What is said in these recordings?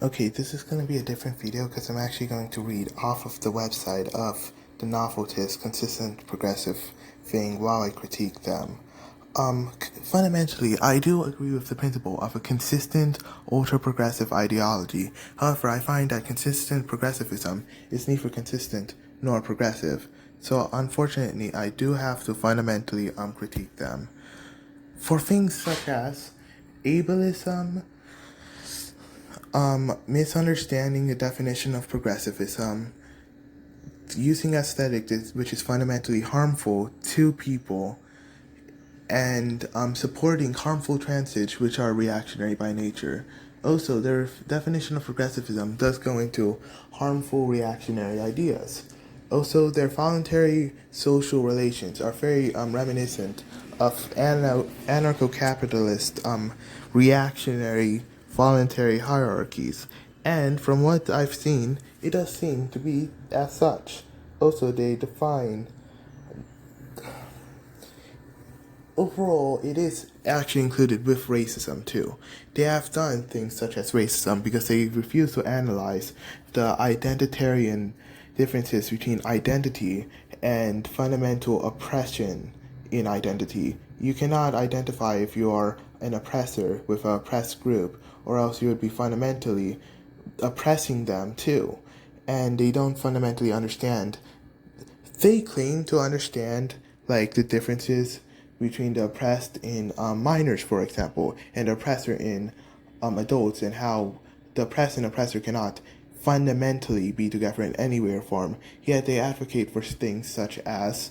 Okay, this is going to be a different video because I'm actually going to read off of the website of the noveltists, consistent progressive thing while I critique them. Fundamentally, I do agree with the principle of a consistent, ultra-progressive ideology. However, I find that consistent progressivism is neither consistent nor progressive. So, unfortunately, I do have to fundamentally critique them. For things such as ableism, misunderstanding the definition of progressivism, using aesthetics, which is fundamentally harmful to people, and supporting harmful transitions, which are reactionary by nature. Also, their definition of progressivism does go into harmful reactionary ideas. Also, their voluntary social relations are very reminiscent of anarcho-capitalist reactionary voluntary hierarchies. And from what I've seen, it does seem to be as such. Also, they define overall, it is actually included with racism too. They have done things such as racism because they refuse to analyze the identitarian differences between identity and fundamental oppression in identity. You cannot identify if you are an oppressor with an oppressed group, or else you would be fundamentally oppressing them too. And they don't fundamentally understand. They claim to understand like the differences between the oppressed in minors, for example, and the oppressor in adults, and how the oppressed and oppressor cannot fundamentally be together in any way or form. Yet they advocate for things such as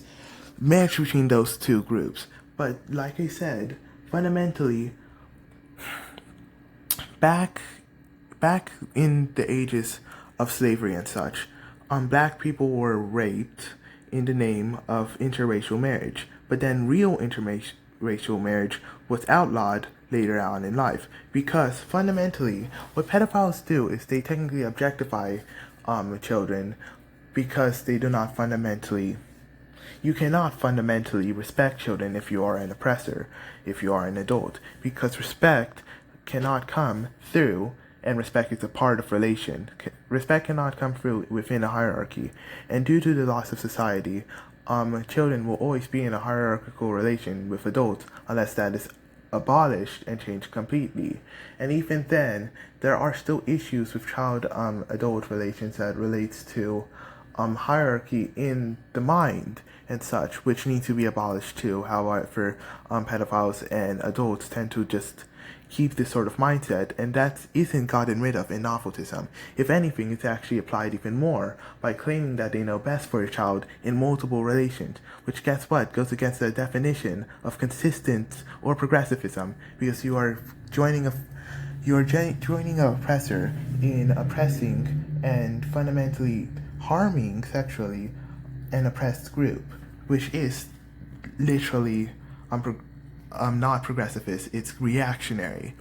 marriage between those two groups. But like I said, fundamentally, back in the ages of slavery and such, black people were raped in the name of interracial marriage. But then real interracial marriage was outlawed later on in life, because fundamentally what pedophiles do is they technically objectify children, because they do not fundamentally, you cannot fundamentally respect children if you are an oppressor, if you are an adult, because respect cannot come through, and respect is a part of relation. Respect cannot come through within a hierarchy, and due to the loss of society, children will always be in a hierarchical relation with adults unless that is abolished and changed completely. And even then, there are still issues with child-adult relations that relates to hierarchy in the mind and such, which need to be abolished too. However, pedophiles and adults tend to just keep this sort of mindset, and that isn't gotten rid of in noveltism. If anything, it's actually applied even more by claiming that they know best for a child in multiple relations, which guess what, goes against the definition of consistent or progressivism, because you are joining an oppressor in oppressing and fundamentally harming sexually an oppressed group, which is literally not progressivist, it's reactionary.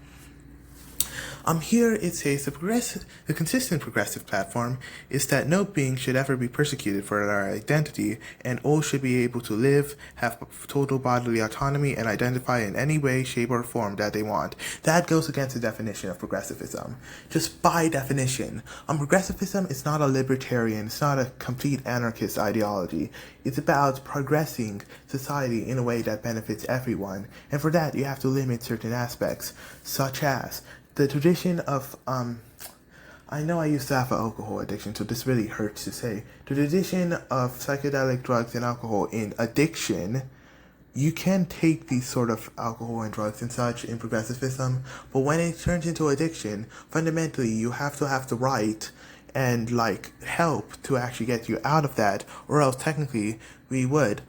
Here it says the consistent progressive platform is that no being should ever be persecuted for their identity, and all should be able to live, have total bodily autonomy, and identify in any way, shape, or form that they want. That goes against the definition of progressivism. Just by definition, progressivism is not a libertarian, it's not a complete anarchist ideology. It's about progressing society in a way that benefits everyone, and for that you have to limit certain aspects, such as the tradition of, I know I used to have an alcohol addiction, so this really hurts to say. The tradition of psychedelic drugs and alcohol in addiction, you can take these sort of alcohol and drugs and such in progressivism, but when it turns into addiction, fundamentally you have to have the right and help to actually get you out of that, or else technically we would,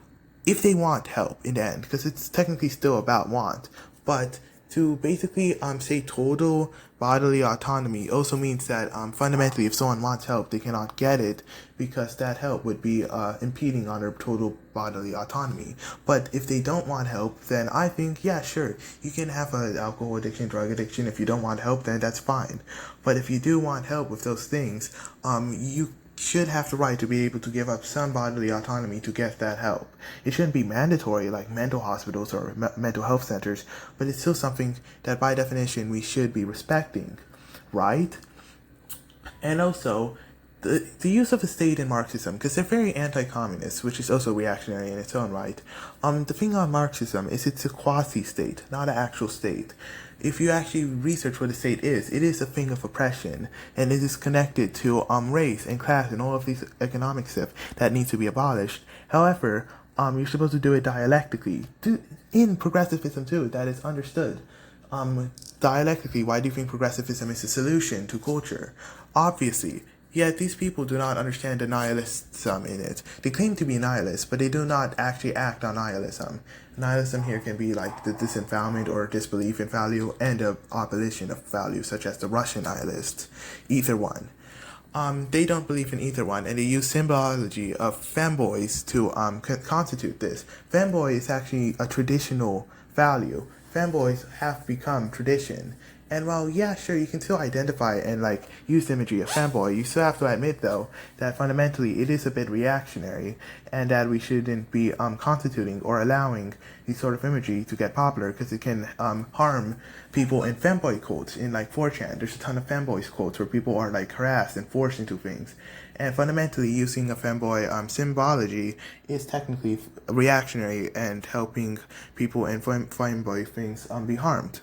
if they want help in the end, because it's technically still about want, but to basically say total bodily autonomy also means that fundamentally if someone wants help, they cannot get it because that help would be impeding on their total bodily autonomy. But if they don't want help, then I think, yeah, sure, you can have an alcohol addiction, drug addiction. If you don't want help, then that's fine. But if you do want help with those things, you should have the right to be able to give up some bodily autonomy to get that help. It shouldn't be mandatory like mental hospitals or mental health centers, but it's still something that by definition we should be respecting, right? And also, the use of the state in Marxism, because they're very anti-communist, which is also reactionary in its own right. The thing on Marxism is it's a quasi-state, not an actual state. If you actually research what a state is, it is a thing of oppression, and it is connected to race and class and all of these economic stuff that needs to be abolished. However, you're supposed to do it dialectically. In progressivism too, that is understood. Dialectically, why do you think progressivism is a solution to culture? Obviously. Yet these people do not understand the nihilism in it. They claim to be nihilists, but they do not actually act on nihilism. Nihilism here can be like the disavowalment or disbelief in value and the abolition of value, such as the Russian nihilists. Either one. They don't believe in either one, and they use symbology of femboys to constitute this. Femboy is actually a traditional value. Femboys have become tradition. And while, yeah, sure, you can still identify and, use the imagery of femboy, you still have to admit, though, that fundamentally it is a bit reactionary, and that we shouldn't be constituting or allowing these sort of imagery to get popular, because it can harm people in femboy cults. In, 4chan, there's a ton of femboys cults where people are, harassed and forced into things. And fundamentally, using a femboy symbology is technically reactionary and helping people in femboy things be harmed.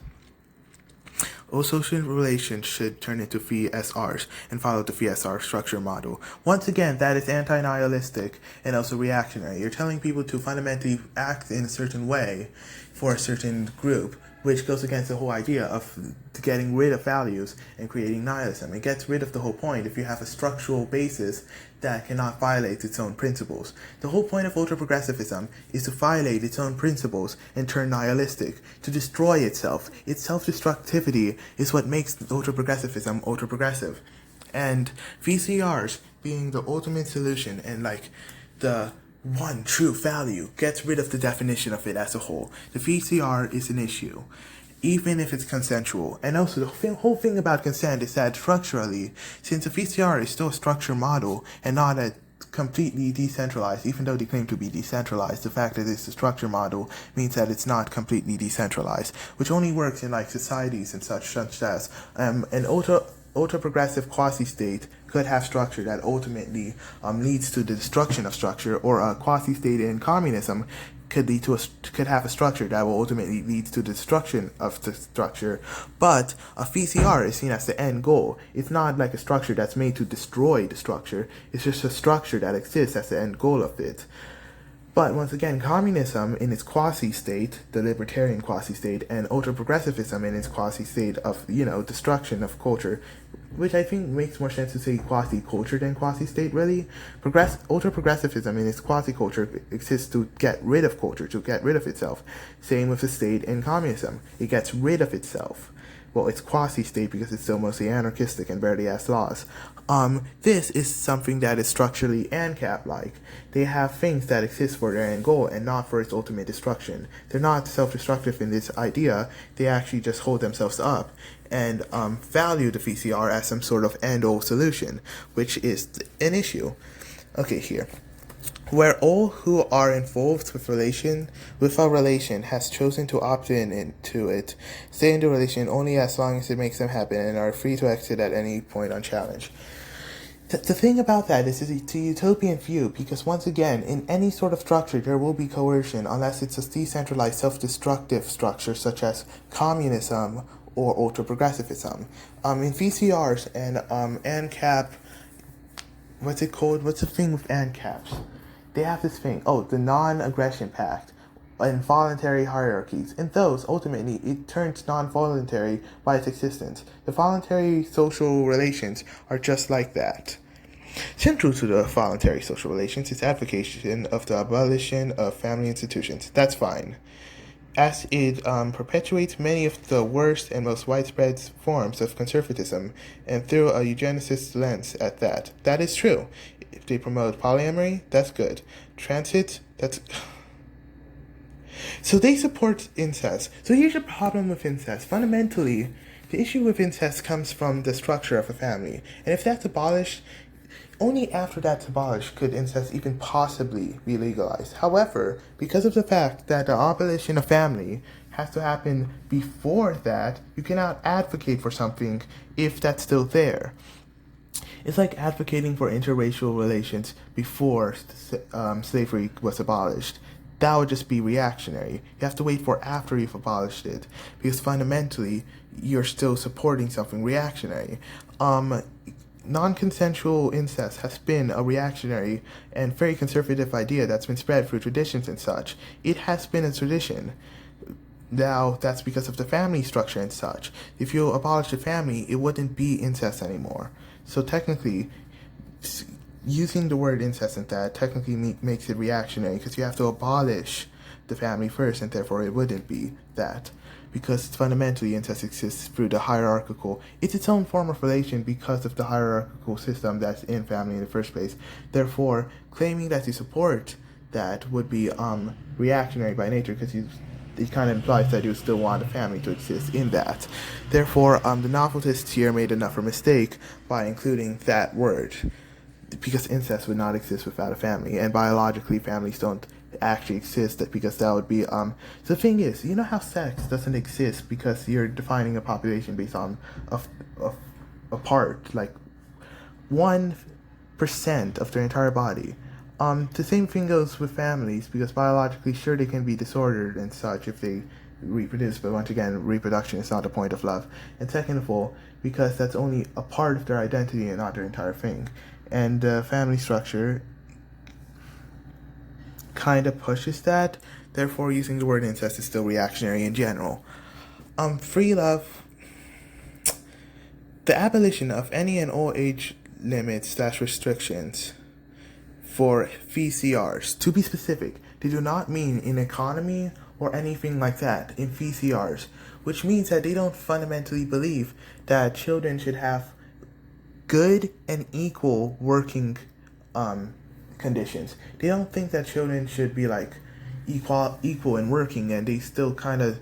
All social relations should turn into VSRs and follow the VSR structure model. Once again, that is anti-nihilistic and also reactionary. You're telling people to fundamentally act in a certain way for a certain group, which goes against the whole idea of getting rid of values and creating nihilism. It gets rid of the whole point if you have a structural basis that cannot violate its own principles. The whole point of ultra-progressivism is to violate its own principles and turn nihilistic, to destroy itself. Its self-destructivity is what makes ultra-progressivism ultra-progressive. And VCRs being the ultimate solution and the one true value gets rid of the definition of it as a whole. The VCR is an issue, even if it's consensual. And also, the whole thing about consent is that structurally, since a VCR is still a structure model and not a completely decentralized, even though they claim to be decentralized, the fact that it's a structure model means that it's not completely decentralized, which only works in societies and such as an ultra-progressive quasi-state could have structure that ultimately leads to the destruction of structure, or a quasi-state in communism could have a structure that will ultimately lead to the destruction of the structure. But a VCR is seen as the end goal. It's not like a structure that's made to destroy the structure. It's just a structure that exists as the end goal of it. But once again, communism in its quasi-state, the libertarian quasi-state, and ultra-progressivism in its quasi-state of, destruction of culture, which I think makes more sense to say quasi-culture than quasi-state, really. Ultra-progressivism in its quasi-culture exists to get rid of culture, to get rid of itself. Same with the state in communism. It gets rid of itself. Well, it's quasi-state because it's still mostly anarchistic and barely has laws. This is something that is structurally ANCAP-like. They have things that exist for their end goal and not for its ultimate destruction. They're not self-destructive in this idea. They actually just hold themselves up and value the VCR as some sort of end-all solution, which is an issue. Okay, here. Where all who are involved with a relation has chosen to opt into it, stay in the relation only as long as it makes them happy and are free to exit at any point unchallenged. The thing about that is it's a utopian view, because once again, in any sort of structure there will be coercion unless it's a decentralized self-destructive structure such as communism or ultra-progressivism. In VCRs and ANCAP, what's it called? What's the thing with ANCAPs? They have this thing, the non-aggression pact and voluntary hierarchies. In those, ultimately, it turns non-voluntary by its existence. The voluntary social relations are just like that. Central to the voluntary social relations is advocacy of the abolition of family institutions. That's fine, as it perpetuates many of the worst and most widespread forms of conservatism, and through a eugenicist lens at that. That is true. If they promote polyamory, that's good. Transit, that's... So they support incest. So here's the problem with incest. Fundamentally, the issue with incest comes from the structure of a family. And if that's abolished, only after that's abolished could incest even possibly be legalized. However, because of the fact that the abolition of family has to happen before that, you cannot advocate for something if that's still there. It's like advocating for interracial relations before slavery was abolished. That would just be reactionary. You have to wait for after you've abolished it, because fundamentally you're still supporting something reactionary. Non-consensual incest has been a reactionary and very conservative idea that's been spread through traditions and such. It has been a tradition. Now, that's because of the family structure and such. If you abolish the family, it wouldn't be incest anymore. So technically, using the word incest and that technically makes it reactionary, because you have to abolish the family first, and therefore it wouldn't be that. Because fundamentally incest exists through the hierarchical, it's its own form of relation because of the hierarchical system that's in family in the first place. Therefore, claiming that you support that would be reactionary by nature, because it kind of implies that you still want a family to exist in that. Therefore, the novelists here made another mistake by including that word, because incest would not exist without a family, and biologically families don't actually exist, because that would be the thing is, you know how sex doesn't exist because you're defining a population based on a part, like 1% of their entire body. The same thing goes with families, because biologically, sure, they can be disordered and such if they reproduce, but once again, reproduction is not the point of love. And second of all, because that's only a part of their identity and not their entire thing. And family structure kind of pushes that, therefore using the word incest is still reactionary in general. Free love, the abolition of any and all age limits / restrictions for VCRs. To be specific, they do not mean in economy or anything like that, in VCRs, which means that they don't fundamentally believe that children should have good and equal working conditions. They don't think that children should be like equal in working, and they still kind of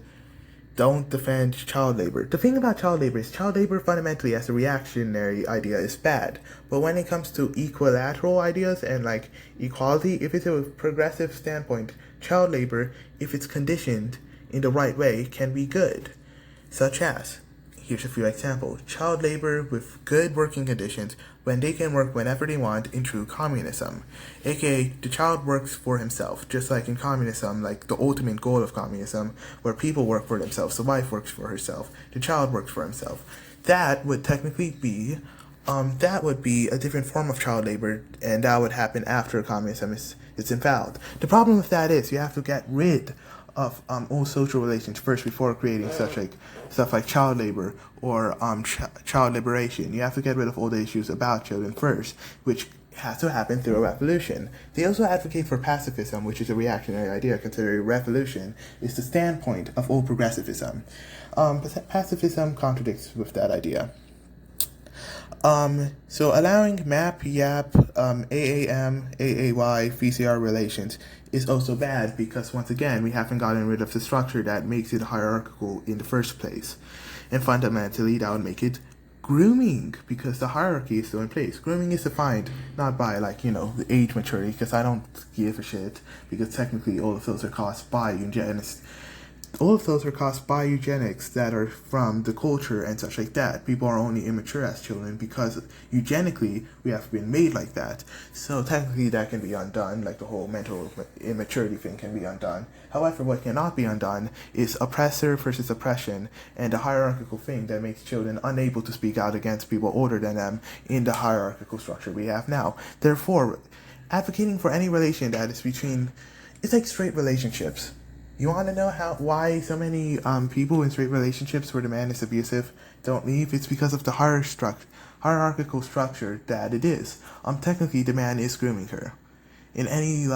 don't defend child labor. The thing about child labor is child labor fundamentally as a reactionary idea is bad. But when it comes to equilateral ideas and like equality, if it's a progressive standpoint, child labor, if it's conditioned in the right way, can be good. Such as, here's a few examples. Child labor with good working conditions when they can work whenever they want in true communism. AKA, the child works for himself, just like in communism, like the ultimate goal of communism, where people work for themselves, the wife works for herself, the child works for himself. That would technically be, a different form of child labor, and that would happen after communism is invalid. The problem with that is you have to get rid of all social relations first before creating stuff like child labor or child liberation. You have to get rid of all the issues about children first, which has to happen through a revolution. They also advocate for pacifism, which is a reactionary idea, considering revolution is the standpoint of all progressivism. Pacifism contradicts with that idea. So allowing MAP, YAP, AAM, AAY, VCR relations is also bad, because once again, we haven't gotten rid of the structure that makes it hierarchical in the first place. And fundamentally, that would make it grooming, because the hierarchy is still in place. Grooming is defined not by the age maturity, because I don't give a shit, because technically all of those are caused by eugenics. All of those are caused by eugenics that are from the culture and such like that. People are only immature as children because eugenically we have been made like that. So technically that can be undone, like the whole mental immaturity thing can be undone. However, what cannot be undone is oppressor versus oppression and the hierarchical thing that makes children unable to speak out against people older than them in the hierarchical structure we have now. Therefore, advocating for any relation that is between, it's like straight relationships. You want to know why so many people in straight relationships where the man is abusive don't leave? It's because of the hierarchical structure that it is. Technically, the man is grooming her. In any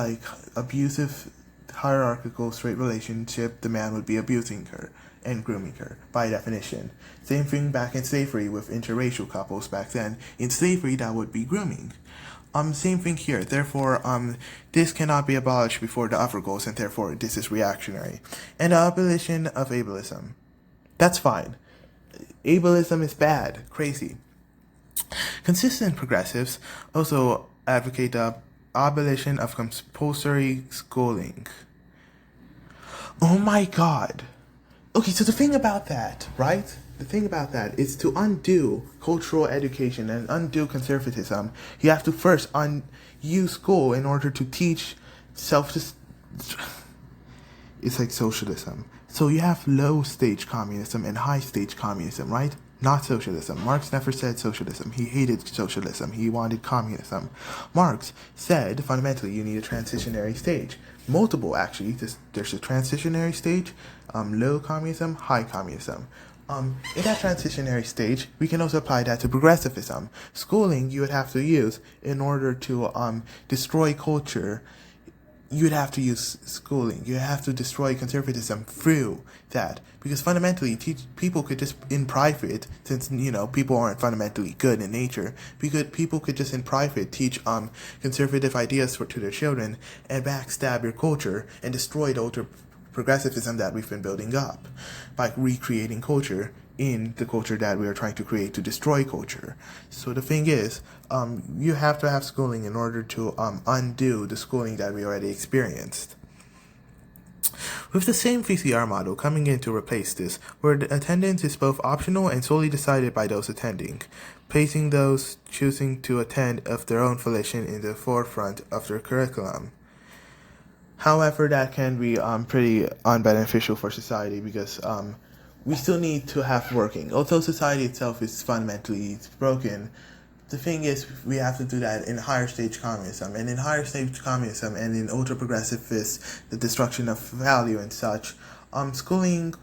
abusive hierarchical straight relationship, the man would be abusing her and grooming her by definition. Same thing back in slavery with interracial couples back then. In slavery, that would be grooming. Same thing here. Therefore, this cannot be abolished before the other goals, and therefore this is reactionary. And the abolition of ableism. That's fine. Ableism is bad. Crazy. Consistent progressives also advocate the abolition of compulsory schooling. Oh my god. Okay, so the thing about that, right? the thing about that is to undo cultural education and undo conservatism, you have to first use school in order to teach self. It's like socialism. So you have low stage communism and high stage communism, right? Not socialism. Marx never said socialism. He hated socialism. He wanted communism. Marx said fundamentally you need a transitionary stage. Multiple, actually. There's a transitionary stage, low communism, high communism. In that transitionary stage, we can also apply that to progressivism. Schooling you would have to use in order to destroy culture. You'd have to use schooling. You have to destroy conservatism through that. Because fundamentally, people could just, in private, since, people aren't fundamentally good in nature, people could just in private teach conservative ideas to their children and backstab your culture and destroy the ultra-progressivism that we've been building up by recreating culture in the culture that we are trying to create to destroy culture. So the thing is, you have to have schooling in order to undo the schooling that we already experienced. With the same VCR model coming in to replace this, where the attendance is both optional and solely decided by those attending, placing those choosing to attend of their own volition in the forefront of their curriculum. However, that can be pretty unbeneficial for society because we still need to have working. Although society itself is fundamentally broken, the thing is we have to do that in higher stage communism. And in higher stage communism and in ultra-progressivist, the destruction of value and such, schooling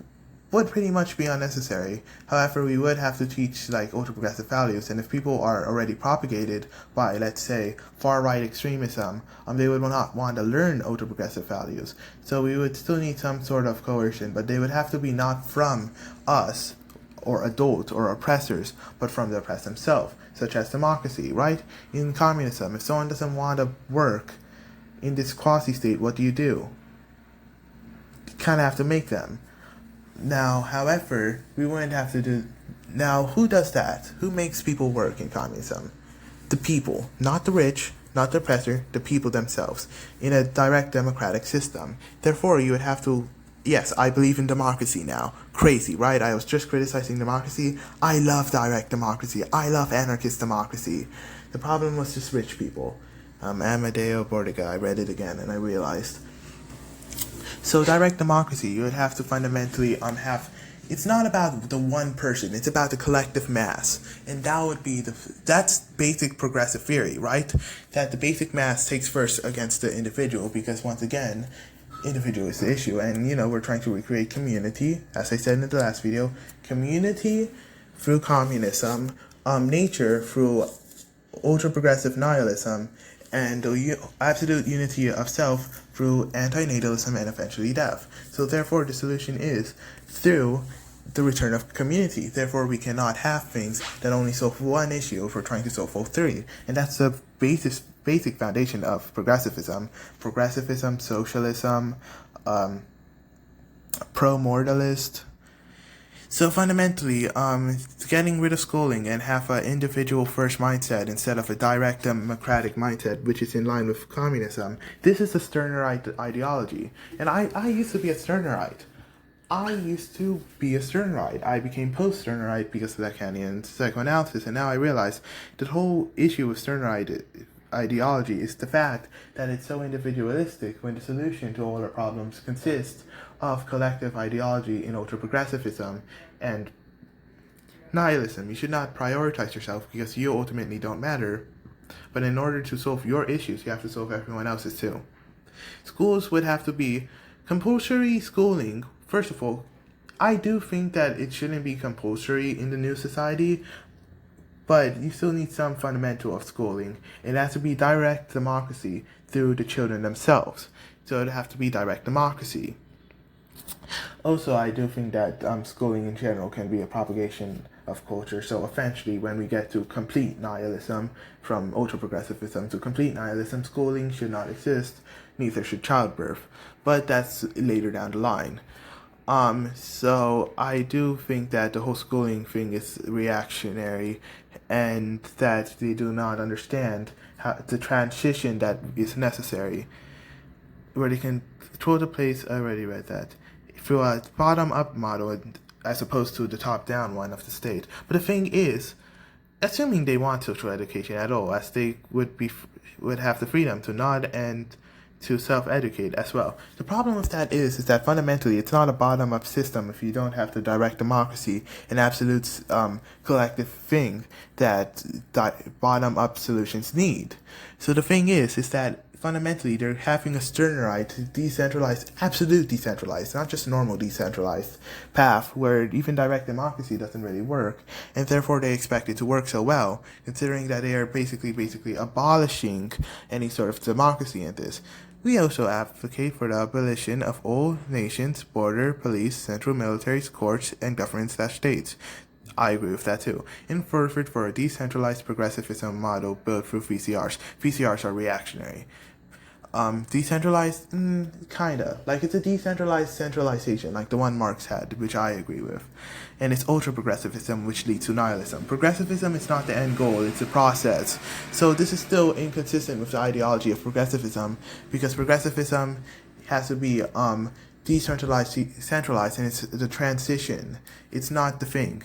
would pretty much be unnecessary. However, we would have to teach like ultra-progressive values, and if people are already propagated by, let's say, far-right extremism, they would not want to learn ultra-progressive values. So we would still need some sort of coercion, but they would have to be not from us, or adults, or oppressors, but from the oppressed themselves, such as democracy, right? In communism, if someone doesn't want to work in this quasi-state, what do? You kind of have to make them. Now, however, we wouldn't have to do... Now, who does that? Who makes people work in communism? The people. Not the rich, not the oppressor, the people themselves. In a direct democratic system. Therefore, you would have to... Yes, I believe in democracy now. Crazy, right? I was just criticizing democracy. I love direct democracy. I love anarchist democracy. The problem was just rich people. Amadeo Bordiga, I read it again and I realized... So direct democracy, you would have to fundamentally have... It's not about the one person, it's about the collective mass. And that would be that's basic progressive theory, right? That the basic mass takes first against the individual because, once again, individual is the issue. And, we're trying to recreate community, as I said in the last video. Community through communism, nature through ultra-progressive nihilism, and the absolute unity of self through antinatalism and eventually death. So therefore the solution is through the return of community. Therefore we cannot have things that only solve one issue if we're trying to solve all three. And that's the basic foundation of progressivism. Progressivism, socialism, pro-moralist. So fundamentally, getting rid of schooling and have an individual first mindset instead of a direct democratic mindset, which is in line with communism. This is the Stirnerite ideology. And I used to be a Stirnerite. I became post-Stirnerite because of Lacanian psychoanalysis, and now I realize the whole issue with Stirnerite ideology is the fact that it's so individualistic when the solution to all our problems consists of collective ideology in ultra-progressivism and nihilism. You should not prioritize yourself because you ultimately don't matter, but in order to solve your issues, you have to solve everyone else's too. Schools would have to be compulsory schooling. First of all, I do think that it shouldn't be compulsory in the new society, but you still need some fundamental of schooling. It has to be direct democracy through the children themselves. So it has to be direct democracy. Also, I do think that schooling in general can be a propagation of culture. So eventually, when we get to complete nihilism, from ultra-progressivism to complete nihilism, schooling should not exist, neither should childbirth. But that's later down the line. So I do think that the whole schooling thing is reactionary and that they do not understand the transition that is necessary, where they can throw the place, I already read that, through a bottom-up model as opposed to the top-down one of the state. But the thing is, assuming they want social education at all, as they would have the freedom to nod and to self-educate as well. The problem with that is that fundamentally it's not a bottom-up system if you don't have the direct democracy, an absolute collective thing that bottom-up solutions need. So the thing is that fundamentally they're having a sterner right to decentralized, absolute decentralized, not just normal decentralized path where even direct democracy doesn't really work, and therefore they expect it to work so well, considering that they are basically abolishing any sort of democracy in this. We also advocate for the abolition of all nations, border, police, central militaries, courts, and government/states. I agree with that too. In favor for a decentralized progressivism model built through VCRs. VCRs are reactionary. Decentralized, kinda. Like, it's a decentralized centralization, like the one Marx had, which I agree with. And it's ultra-progressivism, which leads to nihilism. Progressivism is not the end goal, it's a process. So this is still inconsistent with the ideology of progressivism, because progressivism has to be decentralized, centralized, and it's the transition. It's not the thing.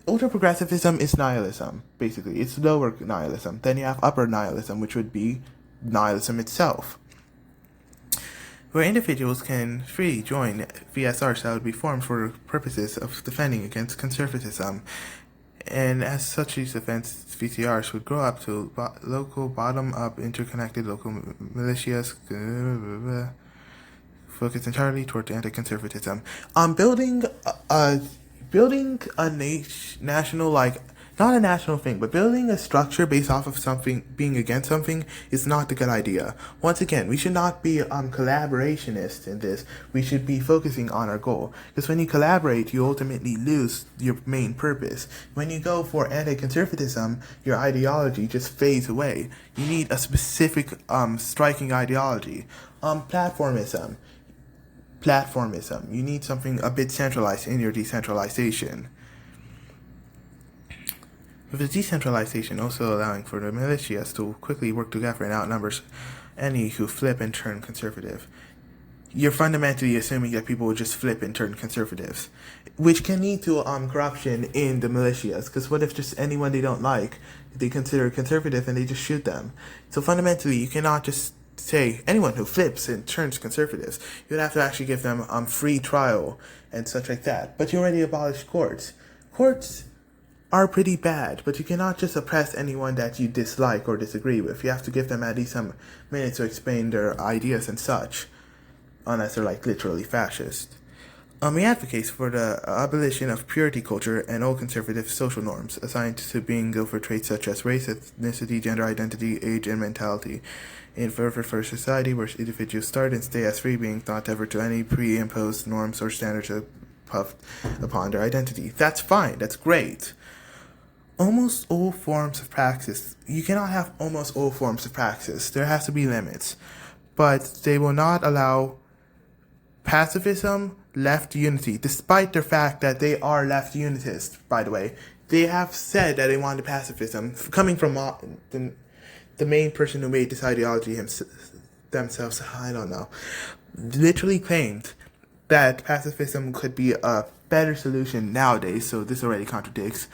Ultra-progressivism is nihilism, basically. It's lower nihilism. Then you have upper nihilism, which would be nihilism itself, where individuals can freely join VSRs that would be formed for purposes of defending against conservatism. And as such, these events, VCRs, would grow up to local, bottom-up, interconnected local militias, focused entirely toward anti-conservatism. Building a national, like, not a national thing, but building a structure based off of something, being against something, is not the good idea. Once again, we should not be collaborationist in this. We should be focusing on our goal. Because when you collaborate, you ultimately lose your main purpose. When you go for anti-conservatism, your ideology just fades away. You need a specific striking ideology. Platformism. You need something a bit centralized in your decentralization. With the decentralization also allowing for the militias to quickly work together and outnumbers any who flip and turn conservative. You're fundamentally assuming that people will just flip and turn conservatives, which can lead to corruption in the militias, because what if just anyone they don't like, they consider conservative and they just shoot them? So fundamentally, you cannot just say anyone who flips and turns conservatives. You'd have to actually give them free trial and such like that. But you already abolished courts. Courts are pretty bad, but you cannot just oppress anyone that you dislike or disagree with. You have to give them at least some minutes to explain their ideas and such, unless they're like literally fascist. We advocate for the abolition of purity culture and all conservative social norms assigned to being over traits such as race, ethnicity, gender identity, age, and mentality. In favor for a society where individuals start and stay as free beings, not ever to any pre-imposed norms or standards puffed upon their identity. That's fine. That's great. Almost all forms of praxis. You cannot have almost all forms of praxis. There has to be limits. But they will not allow pacifism, left unity, despite the fact that they are left unitists, by the way. They have said that they want pacifism, coming from the main person who made this ideology themselves, I don't know, literally claimed that pacifism could be a better solution nowadays, so this already contradicts.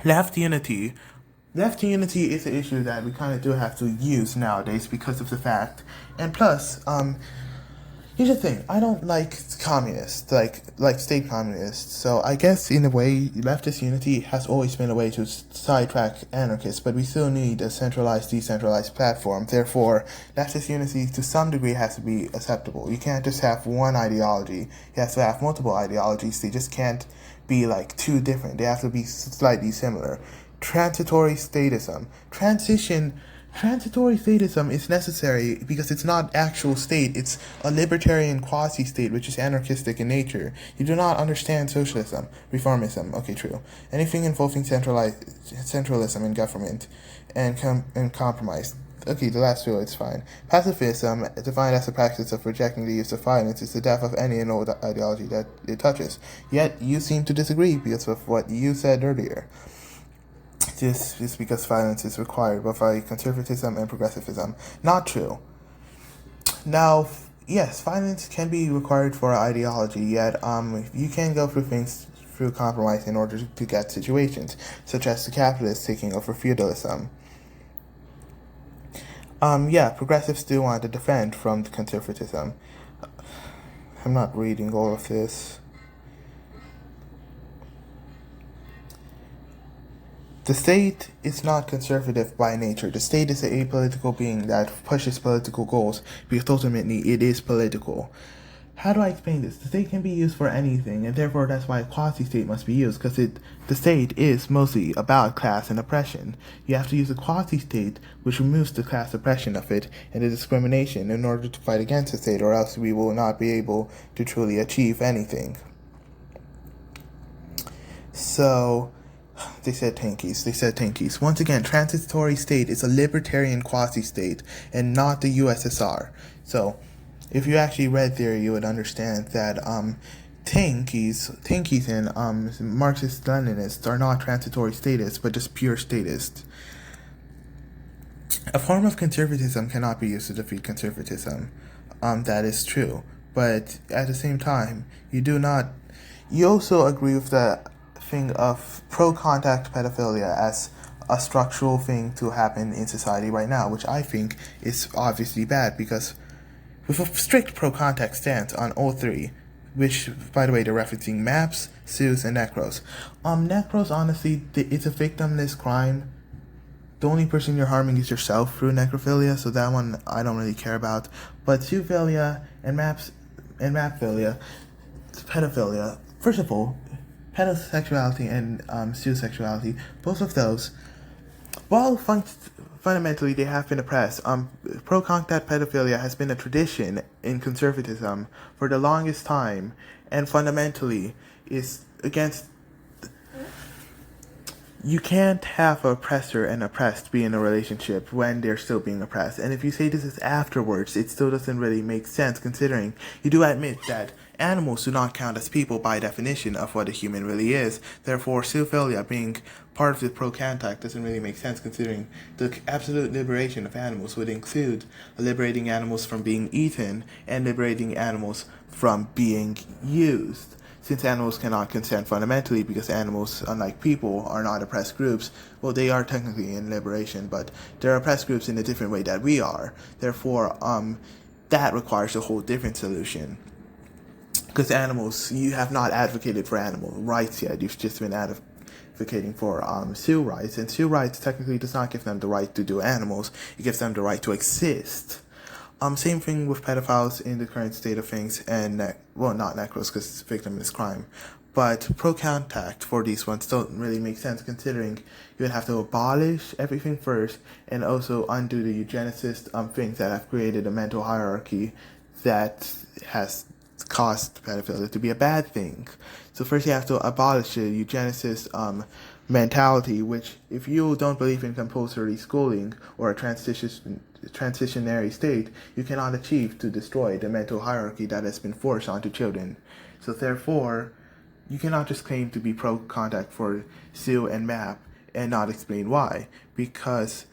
Left unity is an issue that we kind of do have to use nowadays because of the fact, and plus, here's the thing, I don't like communists, like state communists, so I guess in a way, leftist unity has always been a way to sidetrack anarchists, but we still need a centralized, decentralized platform. Therefore, leftist unity to some degree has to be acceptable. You can't just have one ideology, you have to have multiple ideologies. They just can't be like too different, they have to be slightly similar. Transitory statism. Transitory statism is necessary because it's not actual state, it's a libertarian quasi-state which is anarchistic in nature. You do not understand socialism, reformism, okay, true. Anything involving centralism in government and compromise. Okay, the last two, it's fine. Pacifism, defined as the practice of rejecting the use of violence, is the death of any and all ideology that it touches. Yet, you seem to disagree because of what you said earlier. This is because violence is required both by conservatism and progressivism. Not true. Now, yes, violence can be required for ideology, yet you can go through things through compromise in order to get situations, such as the capitalists taking over feudalism. Yeah, progressives do want to defend from the conservatism. I'm not reading all of this. The state is not conservative by nature. The state is an apolitical being that pushes political goals because ultimately it is political. How do I explain this? The state can be used for anything, and therefore that's why a quasi-state must be used, because the state is mostly about class and oppression. You have to use a quasi-state, which removes the class oppression of it and the discrimination in order to fight against the state, or else we will not be able to truly achieve anything. So, they said tankies. Once again, transitory state is a libertarian quasi-state and not the USSR. So, if you actually read theory, you would understand that tankies and Marxist-Leninists are not transitory statists, but just pure statists. A form of conservatism cannot be used to defeat conservatism. That is true. But at the same time, you also agree with the thing of pro-contact pedophilia as a structural thing to happen in society right now, which I think is obviously bad, because with a strict pro-contact stance on all three, which, by the way, they're referencing MAPS, SUS, and Necros. Necros, honestly, it's a victimless crime. The only person you're harming is yourself through necrophilia, so that one I don't really care about. But zoophilia and mapophilia, pedophilia, first of all, pedosexuality and zoosexuality, both of those, while fundamentally they have been oppressed, pro-contact pedophilia has been a tradition in conservatism for the longest time, and fundamentally is against. You can't have an oppressor and oppressed be in a relationship when they're still being oppressed. And if you say this is afterwards, it still doesn't really make sense, considering you do admit that animals do not count as people by definition of what a human really is. Therefore, zoophilia being part of the pro-contact doesn't really make sense, considering the absolute liberation of animals would include liberating animals from being eaten and liberating animals from being used. Since animals cannot consent fundamentally, because animals, unlike people, are not oppressed groups, well, they are technically in liberation, but they're oppressed groups in a different way that we are. Therefore, that requires a whole different solution. Because animals, you have not advocated for animal rights yet. You've just been advocating for Sioux rights, and Sioux rights technically does not give them the right to do animals. It gives them the right to exist. Same thing with pedophiles in the current state of things, and not necros because it's victimless crime, but pro-contact for these ones don't really make sense, considering you would have to abolish everything first and also undo the eugenicist things that have created a mental hierarchy that has caused pedophilia to be a bad thing. So first you have to abolish the eugenicist mentality, which, if you don't believe in compulsory schooling or a transitionary state, you cannot achieve to destroy the mental hierarchy that has been forced onto children. So therefore, you cannot just claim to be pro-contact for SU and MAP and not explain why, because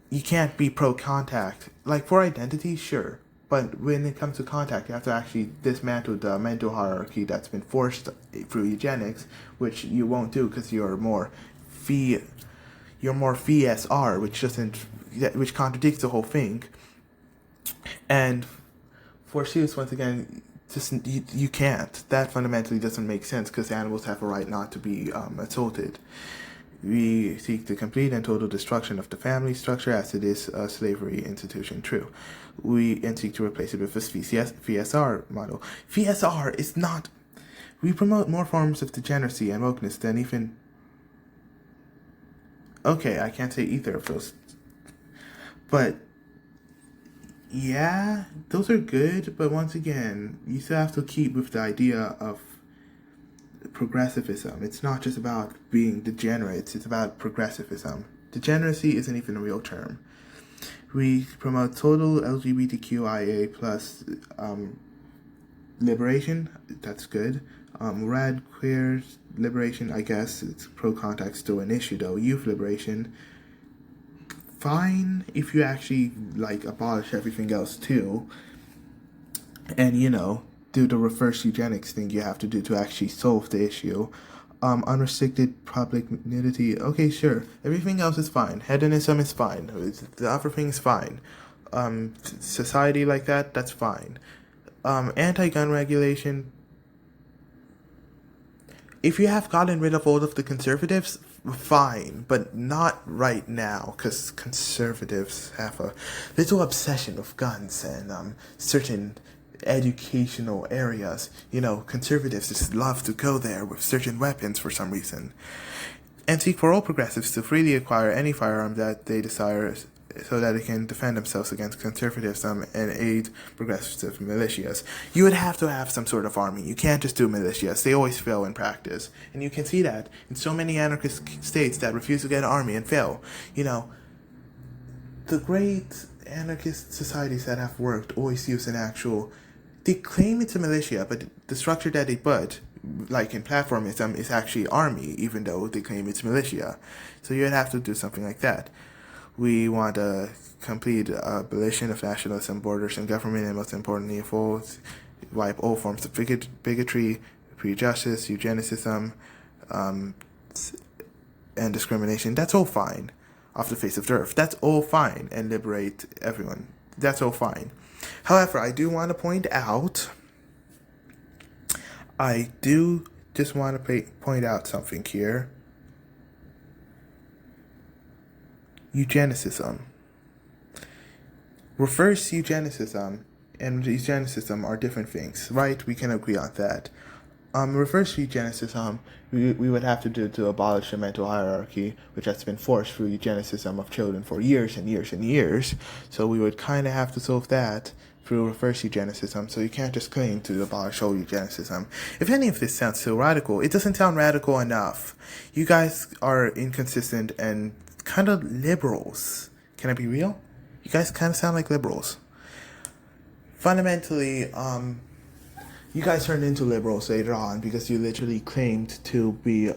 you can't be pro-contact. Like, for identity, sure, but when it comes to contact, you have to actually dismantle the mental hierarchy that's been forced through eugenics, which you won't do because you're more VSR, which contradicts the whole thing. And for SUS, once again, you can't. That fundamentally doesn't make sense, because animals have a right not to be assaulted. We seek the complete and total destruction of the family structure as it is a slavery institution. True. We seek to replace it with this VSR model. VSR is not. We promote more forms of degeneracy and wokeness than even. Okay, I can't say either of those. But yeah, those are good. But once again, you still have to keep with the idea of progressivism. It's not just about being degenerates, it's about progressivism. Degeneracy isn't even a real term. We promote total LGBTQIA plus liberation. That's good. Rad queer liberation, I guess it's pro-contact, still an issue though. Youth liberation, fine if you actually abolish everything else too. and do the reverse eugenics thing you have to do to actually solve the issue. Unrestricted public nudity. Okay, sure. Everything else is fine. Hedonism is fine. The other thing is fine. Society like that, that's fine. Anti-gun regulation. If you have gotten rid of all of the conservatives, fine, but not right now, because conservatives have a little obsession with guns and certain educational areas. Conservatives just love to go there with certain weapons for some reason. And seek for all progressives to freely acquire any firearm that they desire so that they can defend themselves against conservatism and aid progressive militias. You would have to have some sort of army. You can't just do militias. They always fail in practice. And you can see that in so many anarchist states that refuse to get an army and fail. The great anarchist societies that have worked always use an actual... They claim it's a militia, but the structure that they put, like in platformism, is actually army, even though they claim it's militia. So you'd have to do something like that. We want a complete abolition of nationalism, borders, and government, and most importantly, wipe all forms of bigotry, prejudice, eugenicism, and discrimination. That's all fine off the face of the earth. That's all fine, and liberate everyone. That's all fine. However, I do want to point out, something here. Eugenicism. Reverse eugenicism and eugenicism are different things, right? We can agree on that. Reverse eugenicism, we would have to do to abolish the mental hierarchy, which has been forced through eugenicism of children for years and years and years. So we would kind of have to solve that through reverse eugenicism. So you can't just claim to abolish all eugenicism. If any of this sounds so radical, it doesn't sound radical enough. You guys are inconsistent and kind of liberals. Can I be real? You guys kind of sound like liberals. Fundamentally, you guys turned into liberals later on because you literally claimed to be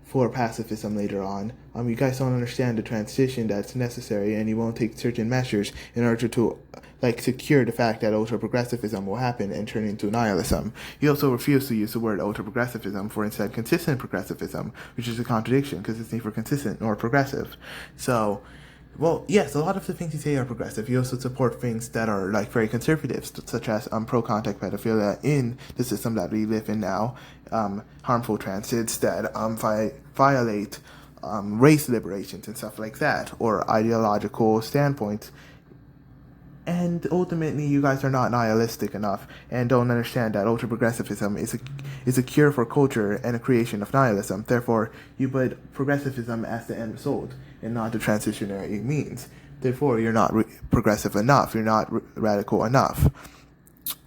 for pacifism later on. You guys don't understand the transition that's necessary, and you won't take certain measures in order to secure the fact that ultra-progressivism will happen and turn into nihilism. You also refuse to use the word ultra-progressivism for instead consistent progressivism, which is a contradiction because it's neither consistent nor progressive. So, well, yes, a lot of the things you say are progressive. You also support things that are very conservative, such as pro-contact pedophilia in the system that we live in now, harmful transits that violate race liberations and stuff like that, or ideological standpoints. And ultimately, you guys are not nihilistic enough and don't understand that ultra-progressivism is a cure for culture and a creation of nihilism. Therefore, you put progressivism as the end result and not the transitionary means. Therefore, you're not progressive enough. You're not radical enough.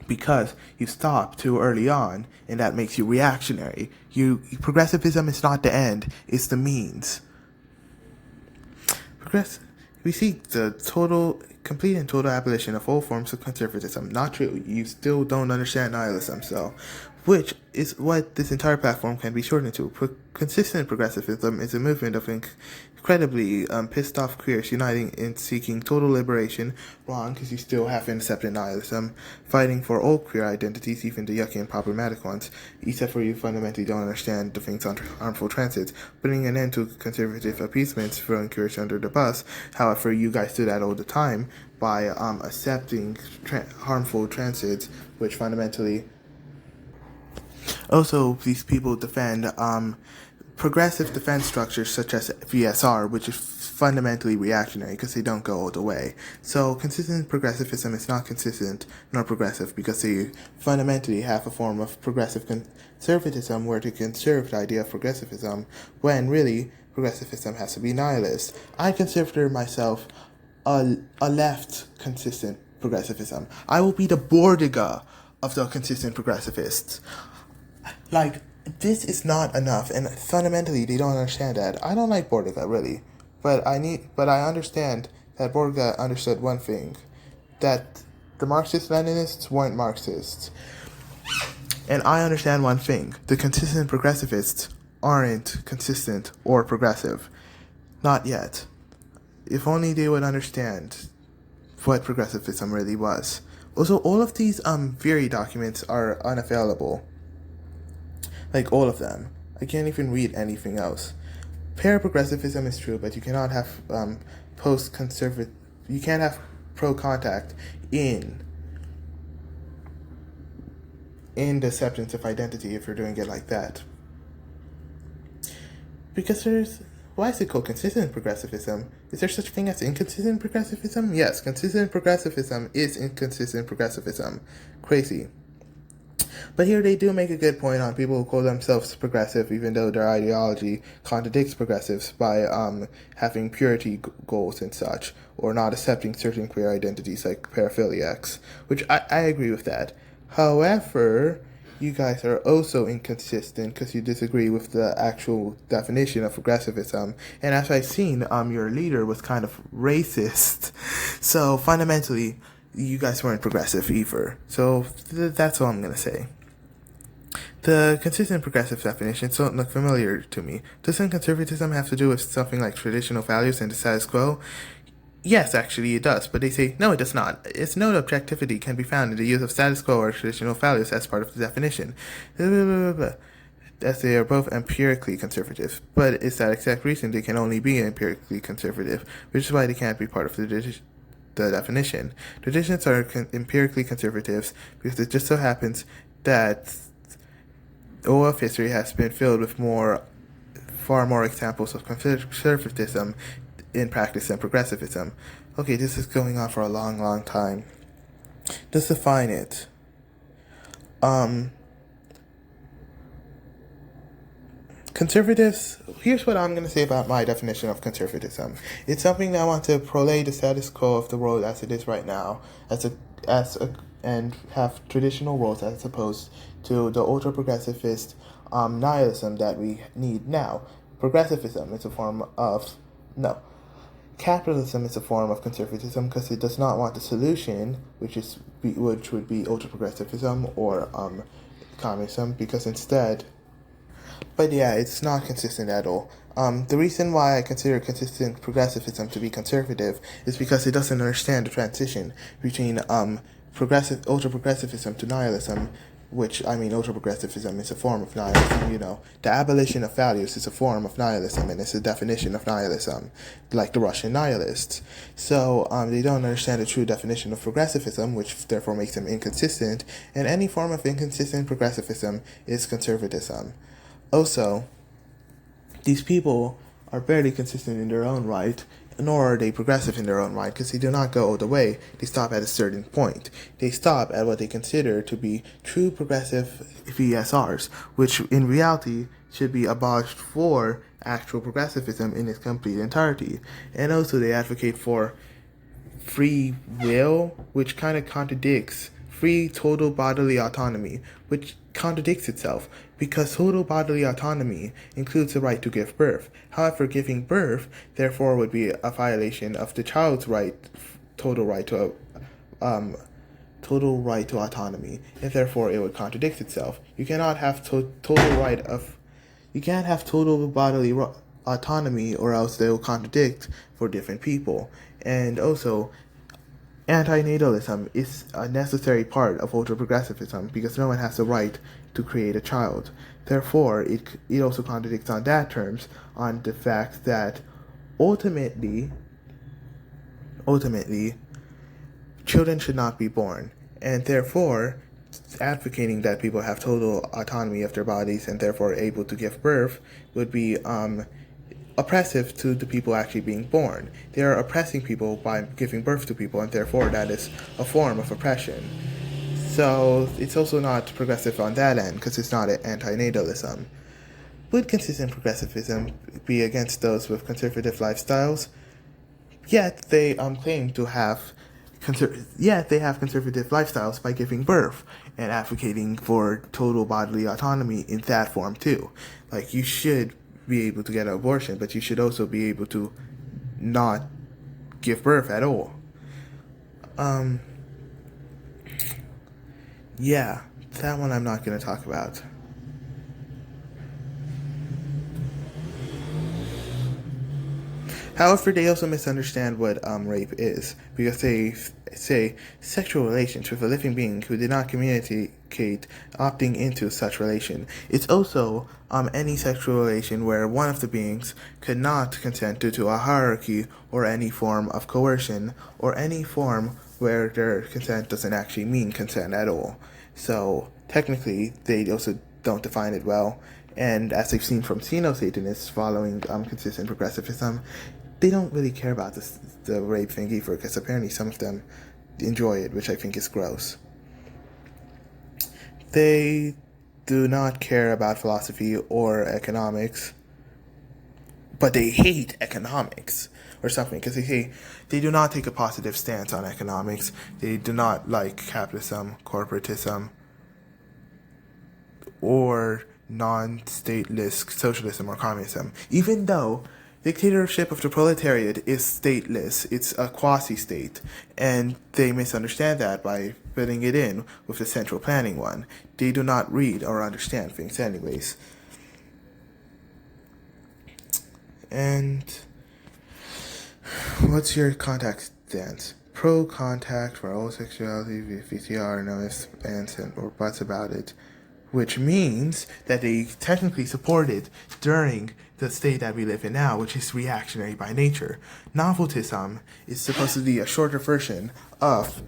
Because you stopped too early on, and that makes you reactionary. Progressivism is not the end, it's the means. We seek the complete and total abolition of all forms of conservatism. Not true. You still don't understand nihilism, which is what this entire platform can be shortened to. Consistent progressivism is a movement of incredibly pissed off queers uniting in seeking total liberation. Wrong, because you still haven't accepted nihilism. Fighting for all queer identities, even the yucky and problematic ones, except for you fundamentally don't understand the things on harmful transits. Putting an end to conservative appeasements, throwing queers under the bus. However, you guys do that all the time by accepting harmful transits, which fundamentally... Also, these people defend progressive defense structures such as VSR, which is fundamentally reactionary because they don't go all the way. So consistent progressivism is not consistent nor progressive because they fundamentally have a form of progressive conservatism where they conserve the idea of progressivism when really progressivism has to be nihilist. I consider myself a left consistent progressivism. I will be the Bordiga of the consistent progressivists. This is not enough, and fundamentally they don't understand that. I don't like Bordiga, really, but I understand that Bordiga understood one thing, that the Marxist-Leninists weren't Marxists. And I understand one thing, the consistent progressivists aren't consistent or progressive. Not yet. If only they would understand what progressivism really was, Also, all of these theory documents are unavailable. Like all of them. I can't even read anything else. Paraprogressivism is true, but you cannot have post-conservative. You can't have pro-contact in the acceptance of identity if you're doing it like that. Because why is it called consistent progressivism? Is there such a thing as inconsistent progressivism? Yes, consistent progressivism is inconsistent progressivism. Crazy. But here they do make a good point on people who call themselves progressive, even though their ideology contradicts progressives by having purity goals and such, or not accepting certain queer identities like paraphiliacs, which I agree with that. However, you guys are also inconsistent because you disagree with the actual definition of progressivism. And as I've seen, your leader was kind of racist. So fundamentally, you guys weren't progressive either. So that's all I'm going to say. The consistent progressive definitions don't look familiar to me. Doesn't conservatism have to do with something like traditional values and the status quo? Yes, actually it does, but they say, no, it does not. Its no objectivity can be found in the use of status quo or traditional values as part of the definition. As they are both empirically conservative. But it's that exact reason they can only be empirically conservative, which is why they can't be part of the definition. Traditions are empirically conservatives because it just so happens that all of history has been filled with far more examples of conservatism in practice than progressivism. Okay, this is going on for a long, long time. Let's define it. Conservatives, here's what I'm going to say about my definition of conservatism. It's something that I want to prolay the status quo of the world as it is right now, and have traditional roles as opposed to the ultra-progressivist nihilism that we need now. Progressivism is a form of, capitalism is a form of conservatism because it does not want the solution, which would be ultra-progressivism or communism, because instead. But yeah, it's not consistent at all. The reason why I consider consistent progressivism to be conservative is because it doesn't understand the transition between ultra-progressivism to nihilism, which, ultra-progressivism is a form of nihilism, The abolition of values is a form of nihilism, and it's a definition of nihilism, like the Russian nihilists. So, they don't understand the true definition of progressivism, which therefore makes them inconsistent, and any form of inconsistent progressivism is conservatism. Also, these people are barely consistent in their own right, nor are they progressive in their own right, because they do not go all the way. They stop at a certain point. They stop at what they consider to be true progressive VSRs, which in reality should be abolished for actual progressivism in its complete entirety. And also they advocate for free will, which kind of contradicts free total bodily autonomy, which contradicts itself, because total bodily autonomy includes the right to give birth. However, giving birth, therefore, would be a violation of the child's total right to autonomy, and therefore it would contradict itself. You cannot have you can't have total bodily autonomy, or else they will contradict for different people. And also, antinatalism is a necessary part of ultra-progressivism because no one has the right to create a child. Therefore, it also contradicts on that terms on the fact that ultimately, children should not be born, and therefore, advocating that people have total autonomy of their bodies and therefore able to give birth would be oppressive to the people actually being born. They are oppressing people by giving birth to people, and therefore that is a form of oppression. So it's also not progressive on that end, because it's not antinatalism. Would consistent progressivism be against those with conservative lifestyles? Yet they claim to have conservative lifestyles by giving birth and advocating for total bodily autonomy in that form too. Like, you should be able to get an abortion, but you should also be able to not give birth at all. Yeah, that one I'm not going to talk about. However, they also misunderstand what rape is, because they say sexual relations with a living being who did not communicate opting into such relation. It's also any sexual relation where one of the beings could not consent due to a hierarchy or any form of coercion, or any form where their consent doesn't actually mean consent at all. So technically, they also don't define it well. And as they've seen from Xeno-Satanists following consistent progressivism, they don't really care about the rape thing either, because apparently some of them enjoy it, which I think is gross. They do not care about philosophy or economics, but they hate economics or something, because they do not take a positive stance on economics. They do not like capitalism, corporatism, or non-stateless socialism or communism, even though dictatorship of the proletariat is stateless. It's a quasi-state, and they misunderstand that by fitting it in with the central planning one. They do not read or understand things anyways. And what's your contact stance? Pro-contact for all sexuality, VCR, no ifs, ands, or buts about it. Which means that they technically support it during the state that we live in now, which is reactionary by nature. Noveltism is supposed to be a shorter version of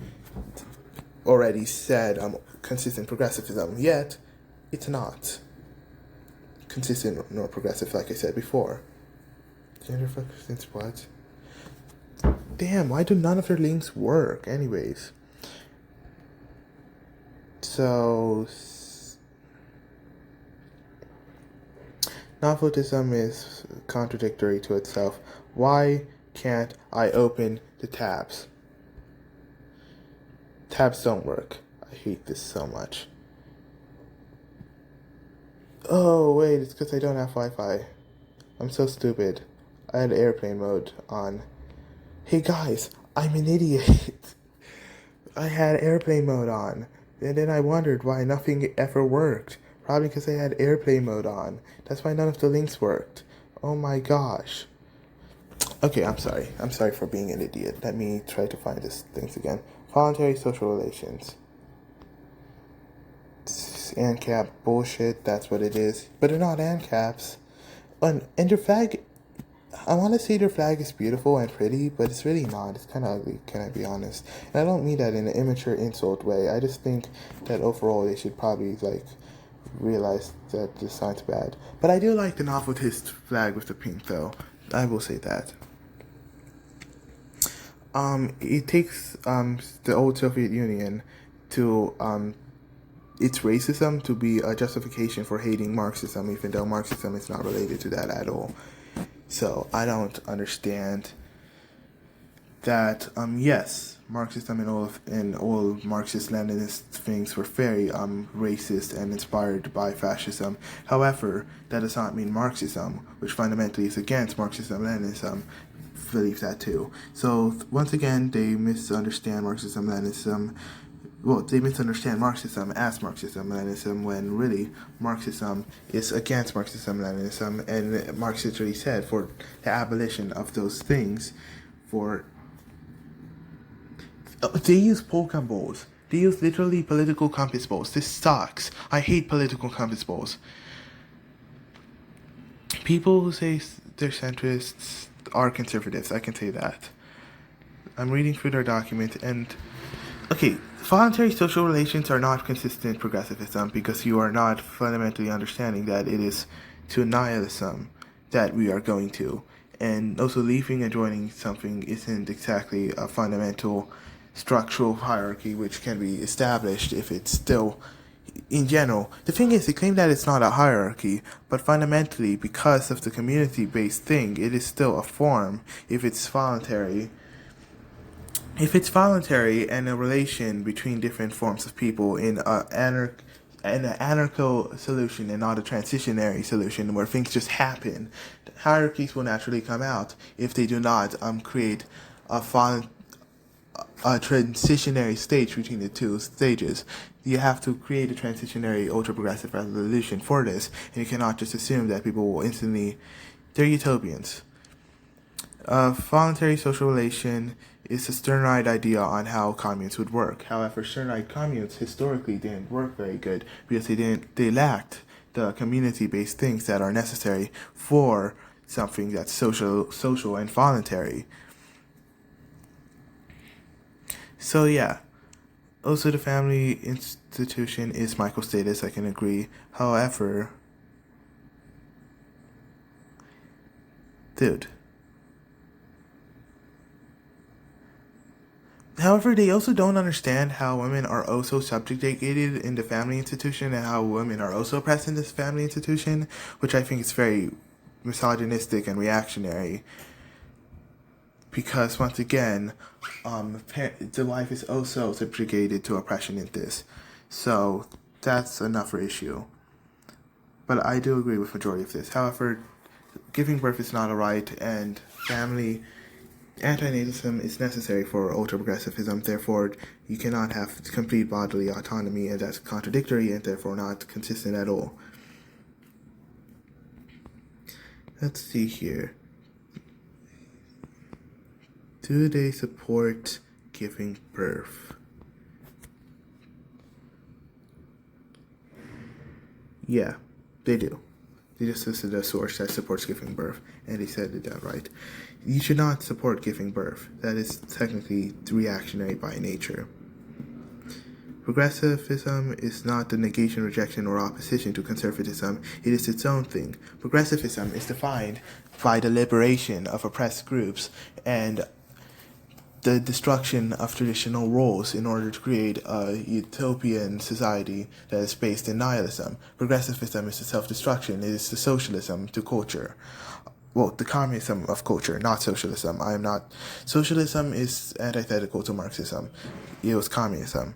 already said consistent progressivism, yet it's not consistent nor progressive, like I said before. Gender focused what? Damn, why do none of their links work anyways? So noveltism is contradictory to itself. Why can't I open the tabs? Tabs don't work. I hate this so much. Oh, wait, it's because I don't have Wi-Fi. I'm so stupid. I had airplane mode on. Hey guys, I'm an idiot. I had airplane mode on, and then I wondered why nothing ever worked. Probably because I had airplane mode on. That's why none of the links worked. Oh my gosh. Okay, I'm sorry. I'm sorry for being an idiot. Let me try to find these things again. Voluntary social relations. ANCAP bullshit, that's what it is. But they're not ANCAPs. And their flag, I want to say their flag is beautiful and pretty, but it's really not. It's kind of ugly, can I be honest? And I don't mean that in an immature insult way. I just think that overall they should probably, realize that the sign's bad. But I do like the noveltist flag with the pink, though. I will say that. It takes the old Soviet Union to its racism to be a justification for hating Marxism, even though Marxism is not related to that at all. So I don't understand that. Yes, Marxism and all Marxist-Leninist things were very racist and inspired by fascism. However, that does not mean Marxism, which fundamentally is against Marxism-Leninism, believes that too. So once again, they misunderstand Marxism-Leninism. Well, they misunderstand Marxism as Marxism-Leninism, when really Marxism is against Marxism-Leninism, and Marx literally said for the abolition of those things, for they use polka balls. They use literally political compass balls. This sucks. I hate political compass balls. People who say they're centrists are conservatives. I can say that. I'm reading through their document, and okay, voluntary social relations are not consistent progressivism, because you are not fundamentally understanding that it is to nihilism that we are going to. And also leaving and joining something isn't exactly a fundamental structural hierarchy which can be established if it's still, in general. The thing is, they claim that it's not a hierarchy, but fundamentally, because of the community-based thing, it is still a form if it's voluntary. If it's voluntary and a relation between different forms of people in an anarcho solution and not a transitionary solution where things just happen, hierarchies will naturally come out if they do not create a transitionary stage between the two stages. You have to create a transitionary ultra-progressive resolution for this, and you cannot just assume that people will instantly... They're utopians. Voluntary social relation is a stern-eyed idea on how communes would work. However, stern-eyed communes historically didn't work very good because they lacked the community-based things that are necessary for something that's social and voluntary. So yeah. Also, the family institution is microstatus, I can agree. However, dude. However, they also don't understand how women are also subjugated in the family institution and how women are also oppressed in this family institution, which I think is very misogynistic and reactionary. Because once again, the wife is also subjugated to oppression in this. So that's another issue. But I do agree with majority of this. However, giving birth is not a right, and family antinatalism is necessary for ultra-progressivism. Therefore, you cannot have complete bodily autonomy, and that's contradictory and therefore not consistent at all. Let's see here. Do they support giving birth? Yeah, they do. They just listed a source that supports giving birth, and they said it outright. You should not support giving birth. That is technically reactionary by nature. Progressivism is not the negation, rejection, or opposition to conservatism. It is its own thing. Progressivism is defined by the liberation of oppressed groups and the destruction of traditional roles in order to create a utopian society that is based in nihilism. Progressivism is the self-destruction. It is the socialism to culture. Well, the communism of culture, not socialism. Socialism is antithetical to Marxism. It was communism.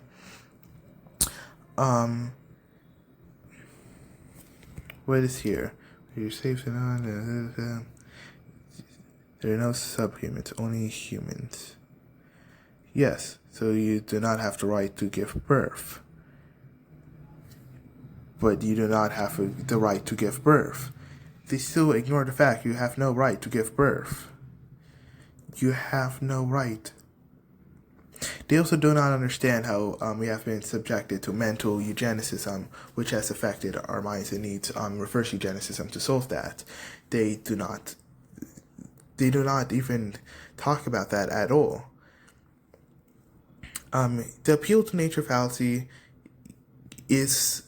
What is here? You're safe and on. There are no subhumans, only humans. Yes, so you do not have the right to give birth. But you do not have the right to give birth. They still ignore the fact you have no right to give birth. You have no right. They also do not understand how we have been subjected to mental eugenicism, which has affected our minds and needs reverse eugenicism to solve that. They do not even talk about that at all. The appeal to nature fallacy is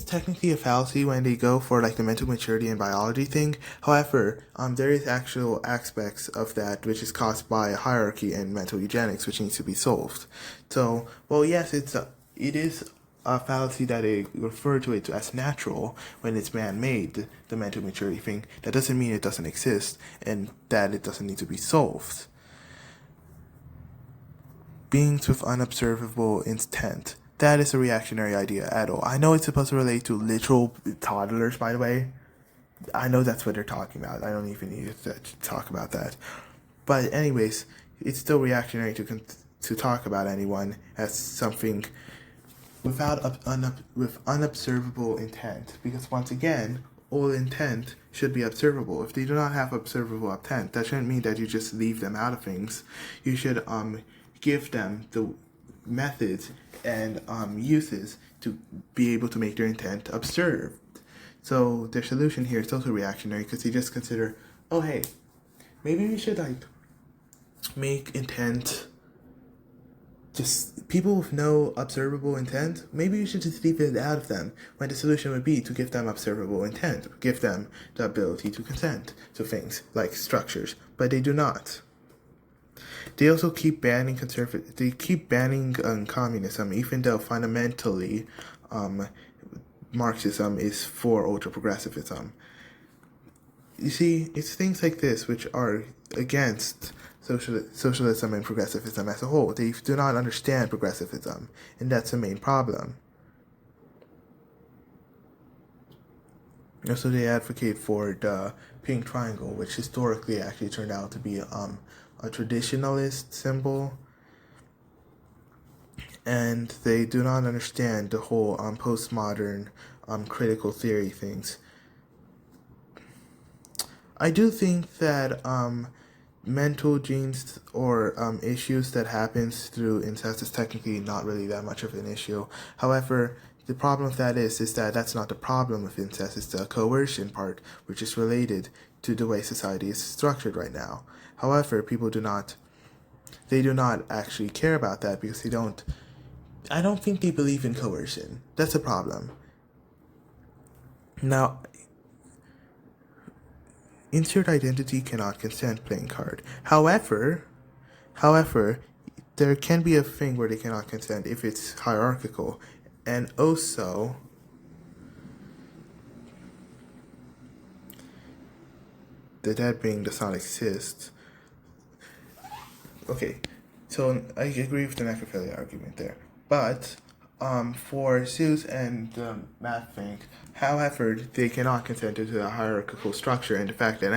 technically a fallacy when they go for like the mental maturity and biology thing. However, there is actual aspects of that which is caused by hierarchy and mental eugenics, which needs to be solved. So, well, yes, it is a fallacy that they refer to it as natural when it's man-made, the mental maturity thing. That doesn't mean it doesn't exist and that it doesn't need to be solved. Beings with unobservable intent. That is a reactionary idea at all. I know it's supposed to relate to literal toddlers, by the way. I know that's what they're talking about. I don't even need to talk about that. But anyways, it's still reactionary to talk about anyone as something with unobservable intent. Because once again, all intent should be observable. If they do not have observable intent, that shouldn't mean that you just leave them out of things. You should give them the methods and uses to be able to make their intent observed. So their solution here is also reactionary because they just consider, oh hey, maybe we should like make intent just people with no observable intent. Maybe we should just leave it out of them, when the solution would be to give them observable intent, give them the ability to consent to things like structures, but they do not. They also keep banning communism, even though fundamentally Marxism is for ultra-progressivism. You see, it's things like this which are against socialism and progressivism as a whole. They do not understand progressivism, and that's the main problem. Also, they advocate for the pink triangle, which historically actually turned out to be a traditionalist symbol, and they do not understand the whole postmodern critical theory things. I do think that mental genes or issues that happens through incest is technically not really that much of an issue. However, the problem with that is that that's not the problem with incest. It's the coercion part, which is related to the way society is structured right now. However, people do not actually care about that because I don't think they believe in coercion. That's a problem. Now, insert identity cannot consent playing card. However, there can be a thing where they cannot consent if it's hierarchical. And also, the dead being does not exist. Okay, so I agree with the necrophilia argument there. But for Zeus and Matt Fink, however, they cannot consent to the hierarchical structure and the fact that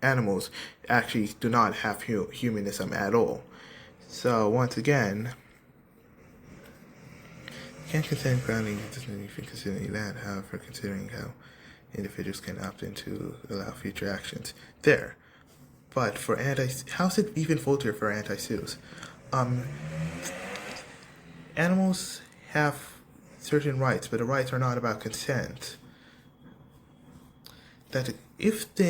animals actually do not have humanism at all. So once again, can't consent grounding doesn't even considering that, however, considering how individuals can opt in to allow future actions. There. But for how's it even falter for anti-Zeus? Animals have certain rights, but the rights are not about consent. That if the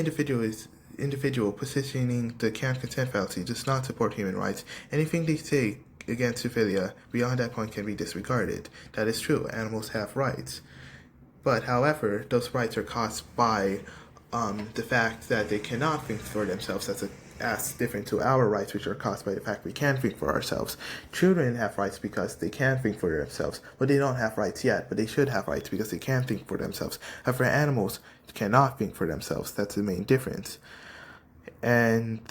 individual positioning the can't consent fallacy does not support human rights, anything they say against zoophilia beyond that point can be disregarded. That is true. Animals have rights. But however, those rights are caused by the fact that they cannot think for themselves. As different to our rights, which are caused by the fact we can think for ourselves. Children have rights because they can think for themselves, but they don't have rights yet, but they should have rights because they can think for themselves. However, animals cannot think for themselves. That's the main difference. And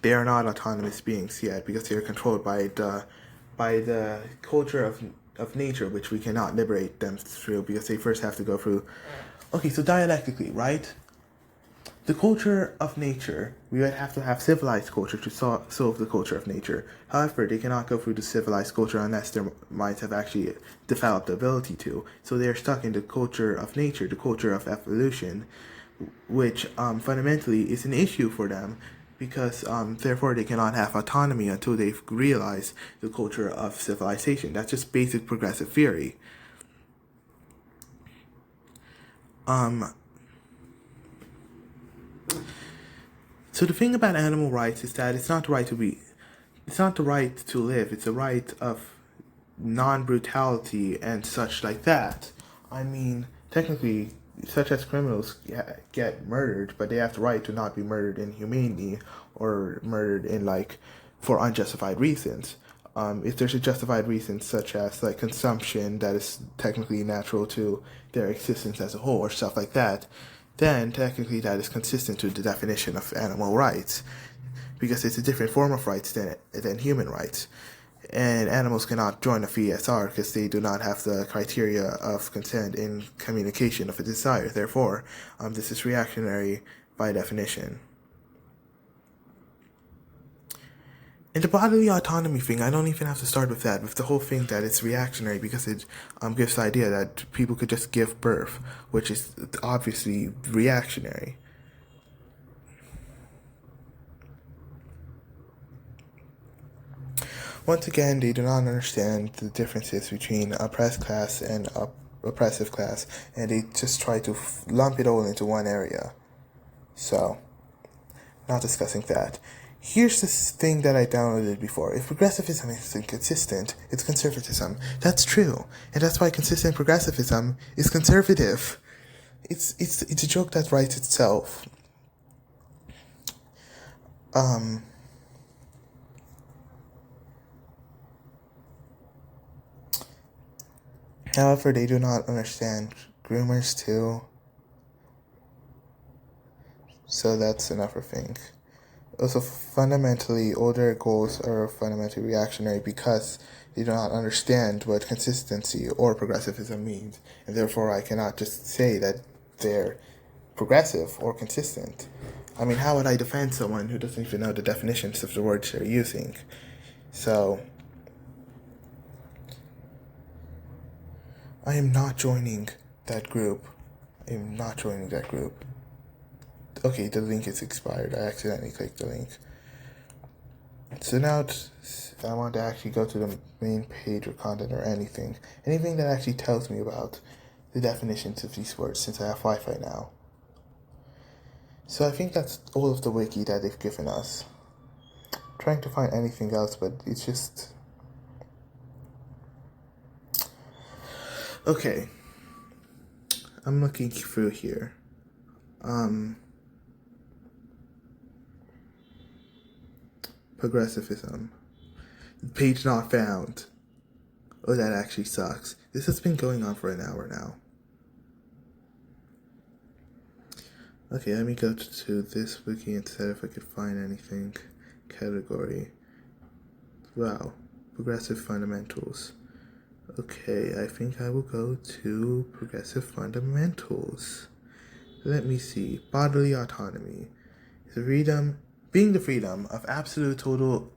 they are not autonomous beings yet because they are controlled by the culture of nature, which we cannot liberate them through because they first have to go through. Okay, so dialectically, right? The culture of nature, we would have to have civilized culture to solve the culture of nature. However, they cannot go through the civilized culture unless their minds have actually developed the ability to. So they're stuck in the culture of nature, the culture of evolution, which fundamentally is an issue for them because therefore they cannot have autonomy until they've realized the culture of civilization. That's just basic progressive theory. So the thing about animal rights is that it's not the right to live. It's a right of non-brutality and such like that. I mean, technically, such as criminals get murdered, but they have the right to not be murdered inhumanely or murdered for unjustified reasons. If there's a justified reason, such as consumption, that is technically natural to their existence as a whole, or stuff like that, then technically that is consistent to the definition of animal rights, because it's a different form of rights than human rights. And animals cannot join a FESR because they do not have the criteria of consent in communication of a desire. Therefore, this is reactionary by definition. And the bodily autonomy thing, I don't even have to start with that, with the whole thing that it's reactionary because it gives the idea that people could just give birth, which is obviously reactionary. Once again, they do not understand the differences between oppressed class and oppressive class, and they just try to lump it all into one area. So, not discussing that. Here's this thing that I downloaded before. If progressivism is inconsistent, it's conservatism. That's true. And that's why consistent progressivism is conservative. It's a joke that writes itself. However, they do not understand groomers too. So that's another thing. Also, fundamentally, older goals are fundamentally reactionary because they do not understand what consistency or progressivism means, and therefore I cannot just say that they're progressive or consistent. I mean, how would I defend someone who doesn't even know the definitions of the words they're using? So, I am not joining that group. Okay, the link is expired. I accidentally clicked the link. So now I want to actually go to the main page or content or anything that actually tells me about the definitions of these words, since I have Wi-Fi now. So I think that's all of the wiki that they've given us. I'm trying to find anything else, but it's just... Okay. I'm looking through here. Progressivism. Page not found. Oh, that actually sucks. This has been going on for an hour now. Okay, let me go to this wiki instead if I could find anything. Category. Wow. Progressive fundamentals. Okay, I think I will go to progressive fundamentals. Let me see. Bodily autonomy. Being the freedom of absolute total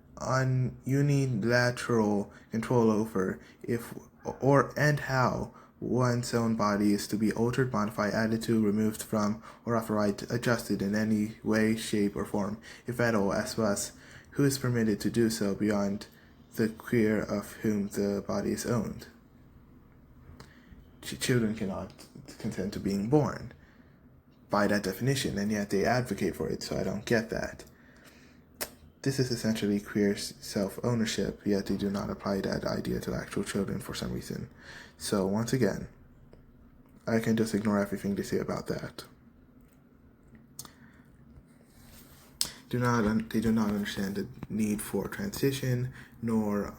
unilateral control over if or and how one's own body is to be altered, modified, added to, removed from, or authorized, adjusted in any way, shape, or form, if at all, as well as who is permitted to do so beyond the queer of whom the body is owned. Children cannot consent to being born by that definition, and yet they advocate for it, so I don't get that. This is essentially queer self-ownership, yet they do not apply that idea to actual children for some reason. So once again, I can just ignore everything they say about that. They do not understand the need for transition, nor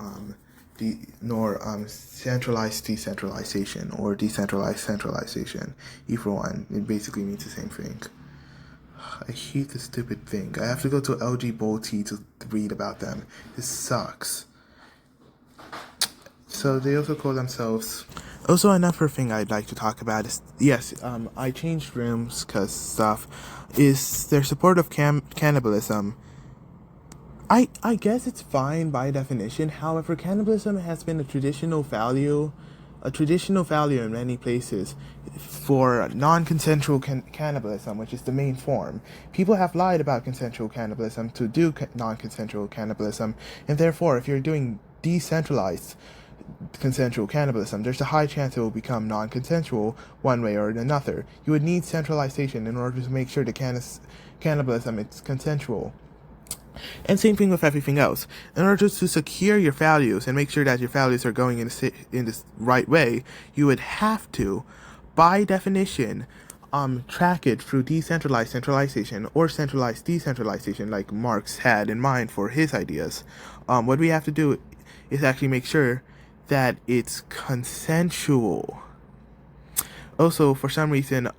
centralized decentralization or decentralized centralization. Either one, it basically means the same thing. I hate this stupid thing. I have to go to LGBT to read about them. This sucks. So they also call themselves... Also, another thing I'd like to talk about is... Yes, I changed rooms because stuff is their support of cannibalism. I guess it's fine by definition. However, cannibalism has been a traditional value in many places for non-consensual cannibalism, which is the main form. People have lied about consensual cannibalism to do non-consensual cannibalism, and therefore, if you're doing decentralized consensual cannibalism, there's a high chance it will become non-consensual one way or another. You would need centralization in order to make sure the cannibalism is consensual. And same thing with everything else. In order to secure your values and make sure that your values are going in the right way, you would have to, by definition, track it through decentralized centralization or centralized decentralization, like Marx had in mind for his ideas. What we have to do is actually make sure that it's consensual. Also, for some reason,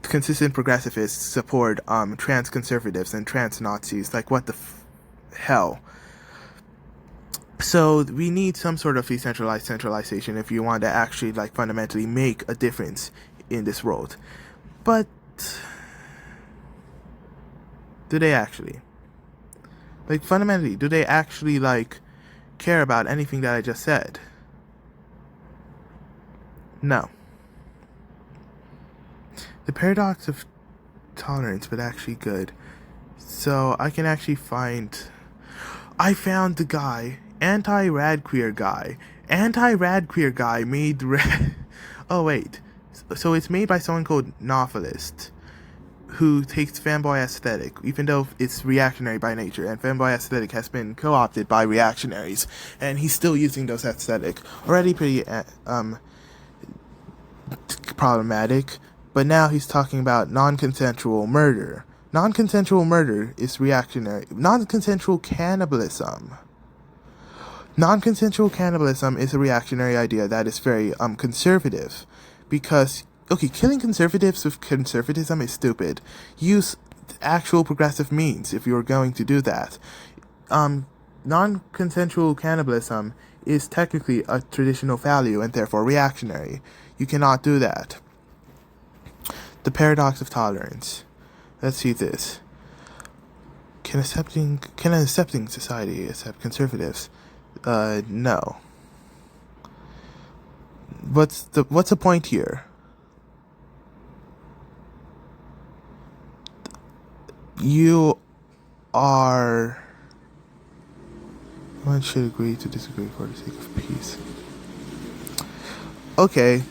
consistent progressivists support trans conservatives and trans Nazis. Like, what the hell? So we need some sort of decentralized centralization if you want to actually fundamentally make a difference in this world. But do they actually? Fundamentally, do they actually care about anything that I just said? No. The paradox of tolerance, but actually good. So I can actually I found the guy, anti-rad queer guy. Anti-rad queer guy made oh wait. So it's made by someone called Novelist, who takes fanboy aesthetic, even though it's reactionary by nature, and fanboy aesthetic has been co-opted by reactionaries, and he's still using those aesthetic. Already pretty problematic. But now he's talking about non-consensual murder. Non-consensual murder is reactionary. Non-consensual cannibalism. Non-consensual cannibalism is a reactionary idea that is very conservative. Because, killing conservatives with conservatism is stupid. Use actual progressive means if you're going to do that. Non-consensual cannibalism is technically a traditional value and therefore reactionary. You cannot do that. The paradox of tolerance. Let's see this. Can an accepting society accept conservatives? No. What's the point here? you are... One should agree to disagree for the sake of peace. Okay.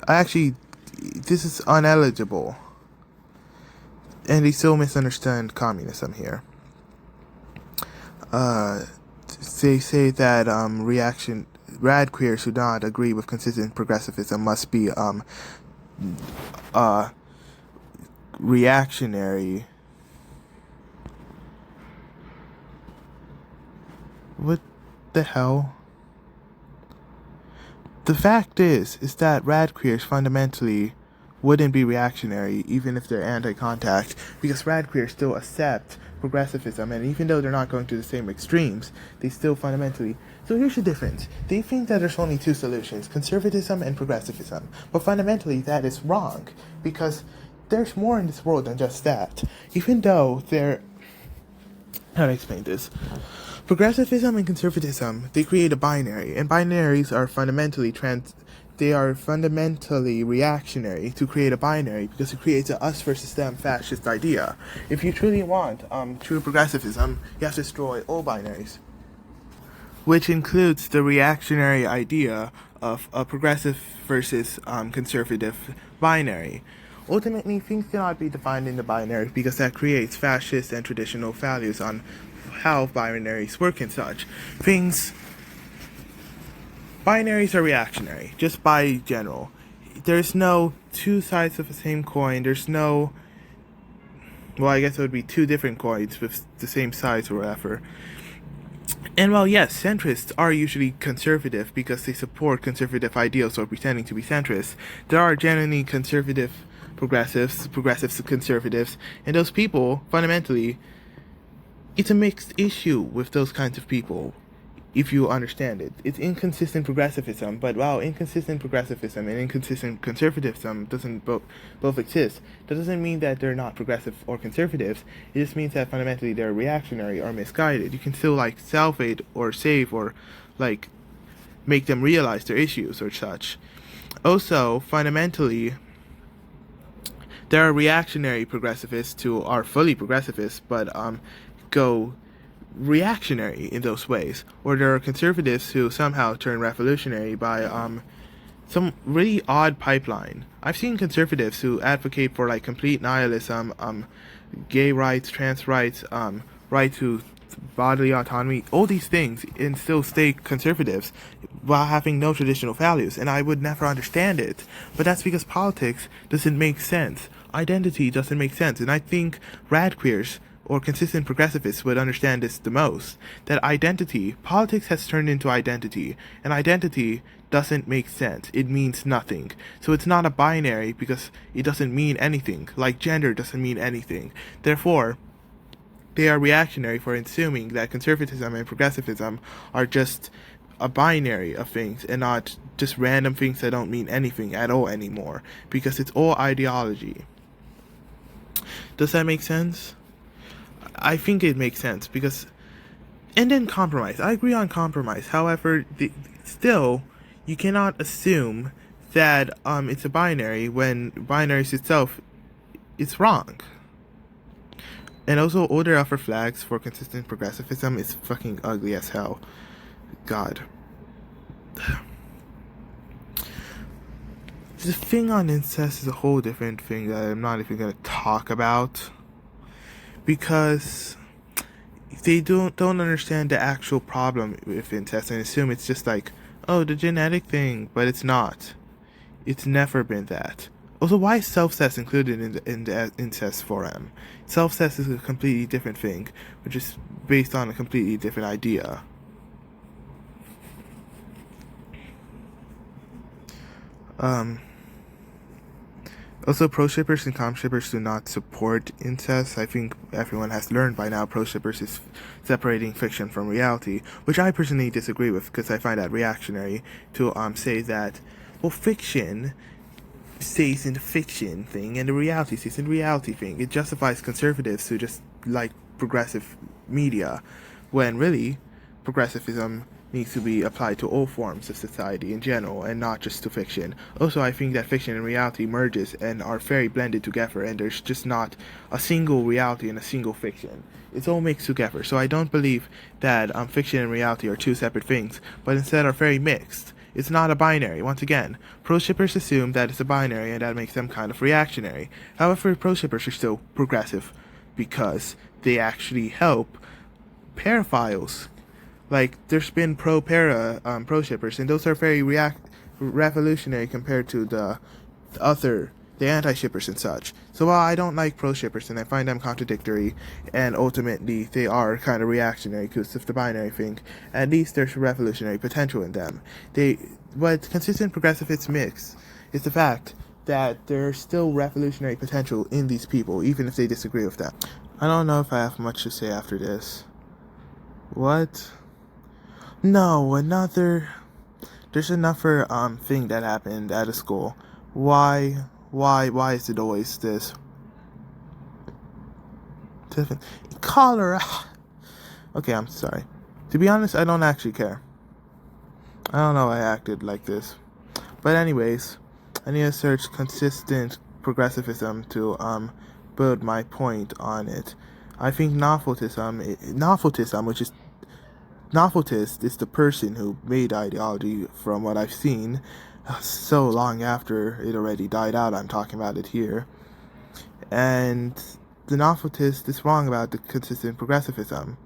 This is uneligible. And they still misunderstand communism here. They say that rad queers who do not agree with consistent progressivism must be reactionary. What the hell? The fact is that rad queers fundamentally wouldn't be reactionary even if they're anti-contact, because rad queers still accept progressivism, and even though they're not going to the same extremes, they still fundamentally... So here's the difference. They think that there's only two solutions, conservatism and progressivism, but fundamentally that is wrong, because there's more in this world than just that. Even though they're... How to explain this? Progressivism and conservatism, they create a binary, and binaries are fundamentally reactionary to create a binary, because it creates a us versus them fascist idea. If you truly want true progressivism, you have to destroy all binaries, which includes the reactionary idea of a progressive versus conservative binary. Ultimately, things cannot be defined in the binary, because that creates fascist and traditional values on how binaries work and such. Binaries are reactionary, just by general. There's no two sides of the same coin. There's no... Well, I guess it would be two different coins with the same size or whatever. And while yes, centrists are usually conservative because they support conservative ideals or pretending to be centrists, there are genuinely progressives conservatives, and those people, fundamentally, it's a mixed issue with those kinds of people, if you understand it. It's inconsistent progressivism, but while inconsistent progressivism and inconsistent conservatism doesn't both exist, that doesn't mean that they're not progressive or conservatives. It just means that fundamentally they're reactionary or misguided. You can still salvage or save or make them realize their issues or such. Also, fundamentally, there are reactionary progressivists who are fully progressivists, but go reactionary in those ways, or there are conservatives who somehow turn revolutionary by some really odd pipeline. I've seen conservatives who advocate for complete nihilism, gay rights, trans rights, right to bodily autonomy, all these things, and still stay conservatives while having no traditional values, and I would never understand it. But that's because politics doesn't make sense. Identity doesn't make sense, and I think rad queers or consistent progressivists would understand this the most. That politics has turned into identity, and identity doesn't make sense. It means nothing. So it's not a binary because it doesn't mean anything, like gender doesn't mean anything. Therefore, they are reactionary for assuming that conservatism and progressivism are just a binary of things and not just random things that don't mean anything at all anymore, because it's all ideology. Does that make sense? I think it makes sense, because... And then compromise. I agree on compromise. However, still, you cannot assume that it's a binary when binaries itself is wrong. And also, older alpha flags for consistent progressivism is fucking ugly as hell. God. The thing on incest is a whole different thing that I'm not even gonna talk about, because they don't understand the actual problem with incest and assume it's just the genetic thing, but it's not. It's never been that. Also, why is self-cess included in the incest forum? Self-cess is a completely different thing, which is based on a completely different idea. Also, pro-shippers and com-shippers do not support incest. I think everyone has learned by now pro-shippers is separating fiction from reality, which I personally disagree with, because I find that reactionary to say that, well, fiction stays in the fiction thing and the reality stays in the reality thing. It justifies conservatives who just like progressive media, when really progressivism needs to be applied to all forms of society in general and not just to fiction. Also, I think that fiction and reality merges and are very blended together, and there's just not a single reality and a single fiction. It's all mixed together. So I don't believe that fiction and reality are two separate things, but instead are very mixed. It's not a binary. Once again, pro-shippers assume that it's a binary and that makes them kind of reactionary. However, pro-shippers are still progressive because they actually help paraphiles. Like, there's been pro-shippers, and those are very revolutionary compared to the anti-shippers and such. So while I don't like pro-shippers and I find them contradictory, and ultimately they are kind of reactionary because of the binary thing, at least there's revolutionary potential in them. What consistent progressivists mix is the fact that there's still revolutionary potential in these people, even if they disagree with that. I don't know if I have much to say after this. What? No, there's another thing that happened at a school. Why is it always this? Cholera. Okay, I'm sorry. To be honest, I don't actually care. I don't know why I acted like this. But anyways, I need to search consistent progressivism to build my point on it. I think noveltism, which is noveltist is the person who made ideology, from what I've seen, so long after it already died out. I'm talking about it here. And the noveltist is wrong about the consistent progressivism.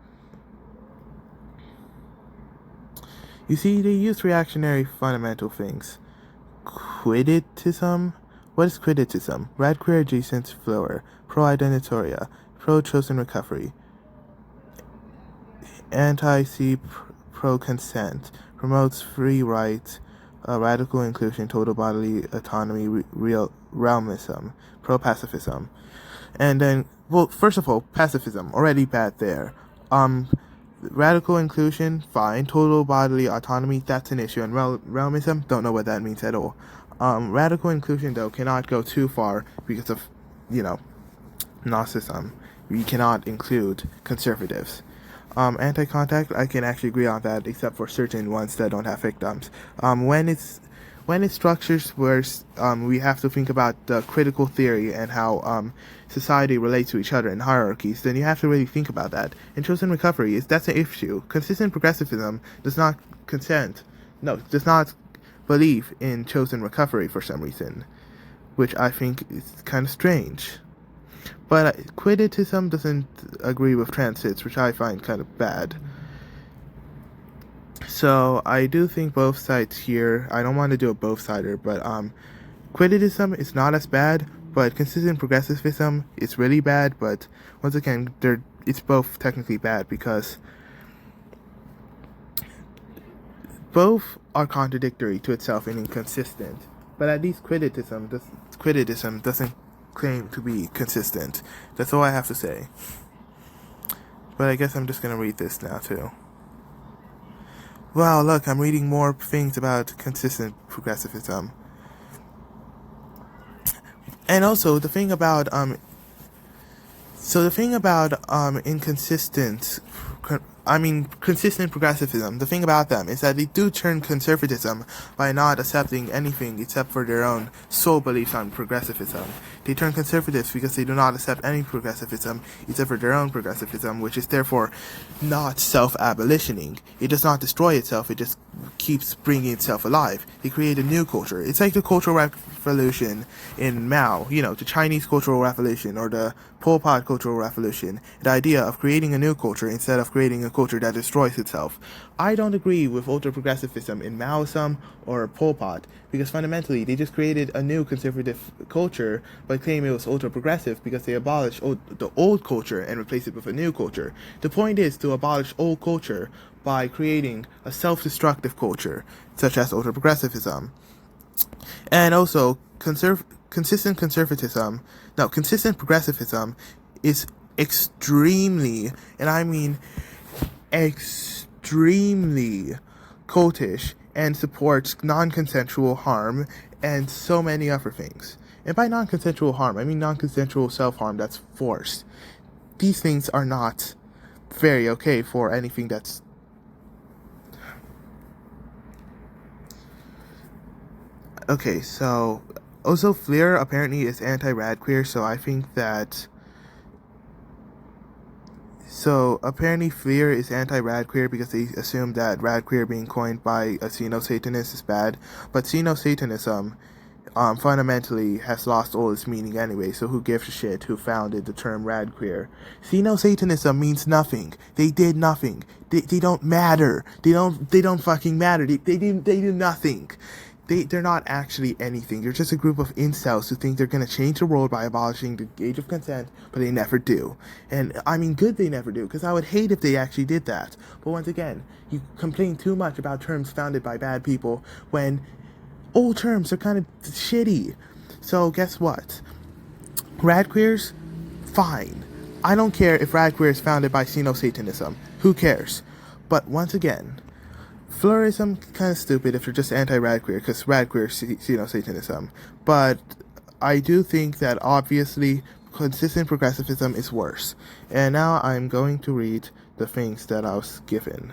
You see, they use reactionary fundamental things. Quidditism? What is quidditism? Rad queer adjacent flower, pro-identitoria, pro-chosen recovery, anti-C pro-consent, promotes free rights, radical inclusion, total bodily autonomy, real realmism, pro-pacifism. And then, well, first of all, pacifism, already bad there. Radical inclusion, fine. Total bodily autonomy, that's an issue. And realmism, don't know what that means at all. Radical inclusion, though, cannot go too far because of, Gnosticism. We cannot include conservatives. Anti-contact, I can actually agree on that, except for certain ones that don't have victims. When it's structures where we have to think about the critical theory and how society relates to each other in hierarchies, then you have to really think about that. And chosen recovery, that's an issue. Consistent progressivism does not believe in chosen recovery for some reason, which I think is kind of strange. But quidditism doesn't agree with transits, which I find kind of bad. So I do think both sides here, I don't want to do a both-sider, but quidditism is not as bad, but consistent progressivism is really bad. But once again, it's both technically bad because both are contradictory to itself and inconsistent. But at least quidditism doesn't claim to be consistent. That's all I have to say. But I guess I'm just gonna read this now too. Wow, look, I'm reading more things about consistent progressivism. And also the thing about consistent progressivism, the thing about them is that they do turn conservatism by not accepting anything except for their own sole beliefs on progressivism. They turn conservatives because they do not accept any progressivism except for their own progressivism, which is therefore not self-abolitioning. It does not destroy itself, it just keeps bringing itself alive. They create a new culture. It's like the Cultural Revolution in Mao, the Chinese Cultural Revolution or the Pol Pot Cultural Revolution, the idea of creating a new culture instead of creating a culture that destroys itself. I don't agree with ultra-progressivism in Maoism or Pol Pot because fundamentally they just created a new conservative culture but claim it was ultra-progressive because they abolished the old culture and replaced it with a new culture. The point is to abolish old culture by creating a self-destructive culture such as ultra-progressivism. And also, consistent progressivism is extremely, and I mean extremely, cultish and supports non-consensual harm and so many other things. And by non-consensual harm, I mean non-consensual self-harm that's forced. These things are not very okay for anything that's Okay, so also Fleer apparently is anti-radqueer, so I think that. So apparently Fleer is anti-radqueer because they assume that radqueer being coined by a xeno-satanist is bad, but xeno-satanism fundamentally has lost all its meaning anyway, so who gives a shit who founded the term radqueer? Xeno-satanism means nothing. They did nothing. They don't matter. They don't fucking matter. They do nothing. They're not actually anything. They're just a group of incels who think they're going to change the world by abolishing the age of consent, but they never do. And I mean, good they never do, because I would hate if they actually did that. But once again, you complain too much about terms founded by bad people when old terms are kind of shitty. So guess what? Radqueers? Fine. I don't care if radqueer is founded by xeno-satanism. Who cares? But once again, Fleurism kind of stupid if you're just anti-radqueer, because radqueer is xeno-satanism. But I do think that obviously consistent progressivism is worse. And now I'm going to read the things that I was given.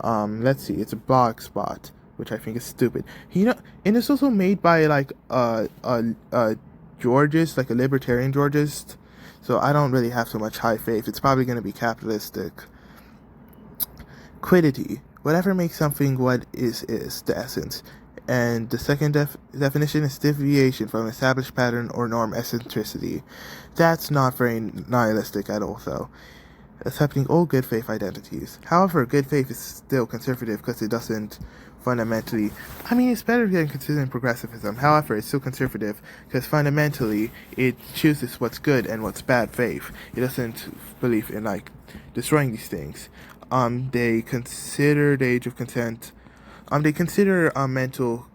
Let's see, it's a blog spot, which I think is stupid. And it's also made by like a Georgist, like a libertarian Georgist. So I don't really have so much high faith. It's probably going to be capitalistic. Quiddity. Whatever makes something what is the essence. And the second definition is deviation from established pattern or norm eccentricity. That's not very nihilistic at all, though. Accepting all good faith identities. However, good faith is still conservative because it doesn't fundamentally... I mean, it's better than consistent progressivism. However, it's still conservative because fundamentally it chooses what's good and what's bad faith. It doesn't believe in, like, destroying these things. They consider the age of consent. They consider mental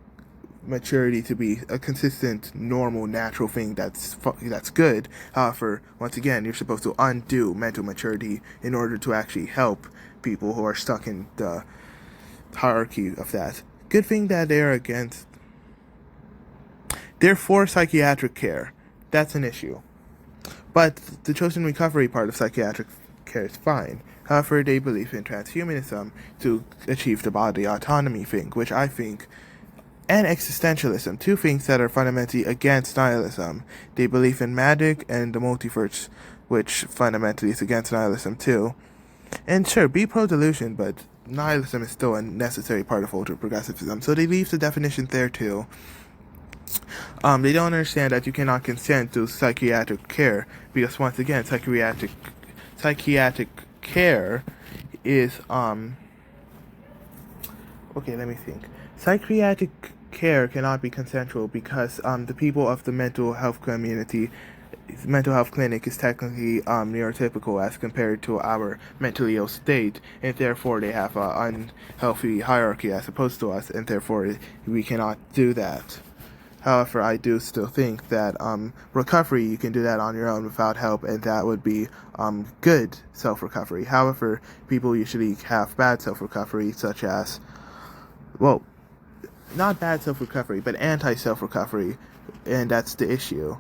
maturity to be a consistent, normal, natural thing that's good. However, once again, you're supposed to undo mental maturity in order to actually help people who are stuck in the hierarchy of that. Good thing that they're against. They're for psychiatric care. That's an issue. But the chosen recovery part of psychiatric care is fine. However, they believe in transhumanism to achieve the body autonomy thing, which I think, and existentialism, two things that are fundamentally against nihilism. They believe in magic and the multiverse, which fundamentally is against nihilism too. And sure, be pro-delusion, but nihilism is still a necessary part of ultra-progressivism, so they leave the definition there too. They don't understand that you cannot consent to psychiatric care, because once again, psychiatric care is okay, let me think. Psychiatric care cannot be consensual because the people of the mental health community, mental health clinic is technically neurotypical as compared to our mentally ill state, and therefore they have an unhealthy hierarchy as opposed to us, and therefore we cannot do that. However, I do still think that recovery, you can do that on your own without help, and that would be good self-recovery. However, people usually have bad self-recovery, such as, well, not bad self-recovery, but anti-self-recovery, and that's the issue.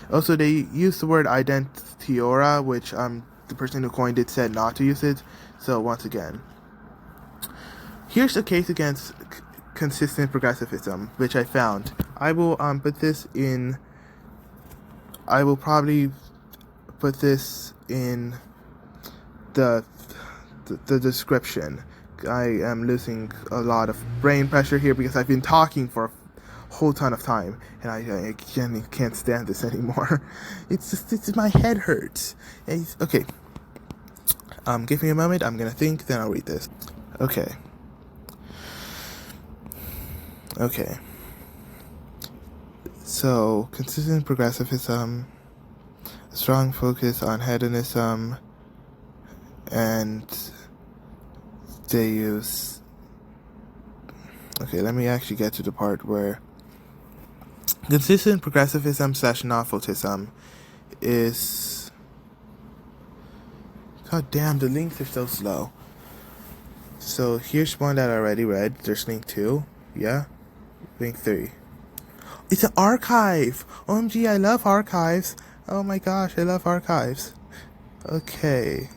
Also, they use the word identiora, which the person who coined it said not to use it. So once again, here's a case against consistent progressivism, which I found. I will put this in. I will probably put this in the description. I am losing a lot of brain pressure here because I've been talking for a whole ton of time, and I can't stand this anymore. It's my head hurts. Okay. Give me a moment. I'm gonna think. Then I'll read this. Okay. So, consistent progressivism, a strong focus on hedonism, and they use... Okay, let me actually get to the part where consistent progressivism / noveltism is... God damn, the links are so slow. So, here's one that I already read. There's link 2. Yeah? Link 3. It's an archive! OMG, I love archives! Oh my gosh, I love archives. Okay.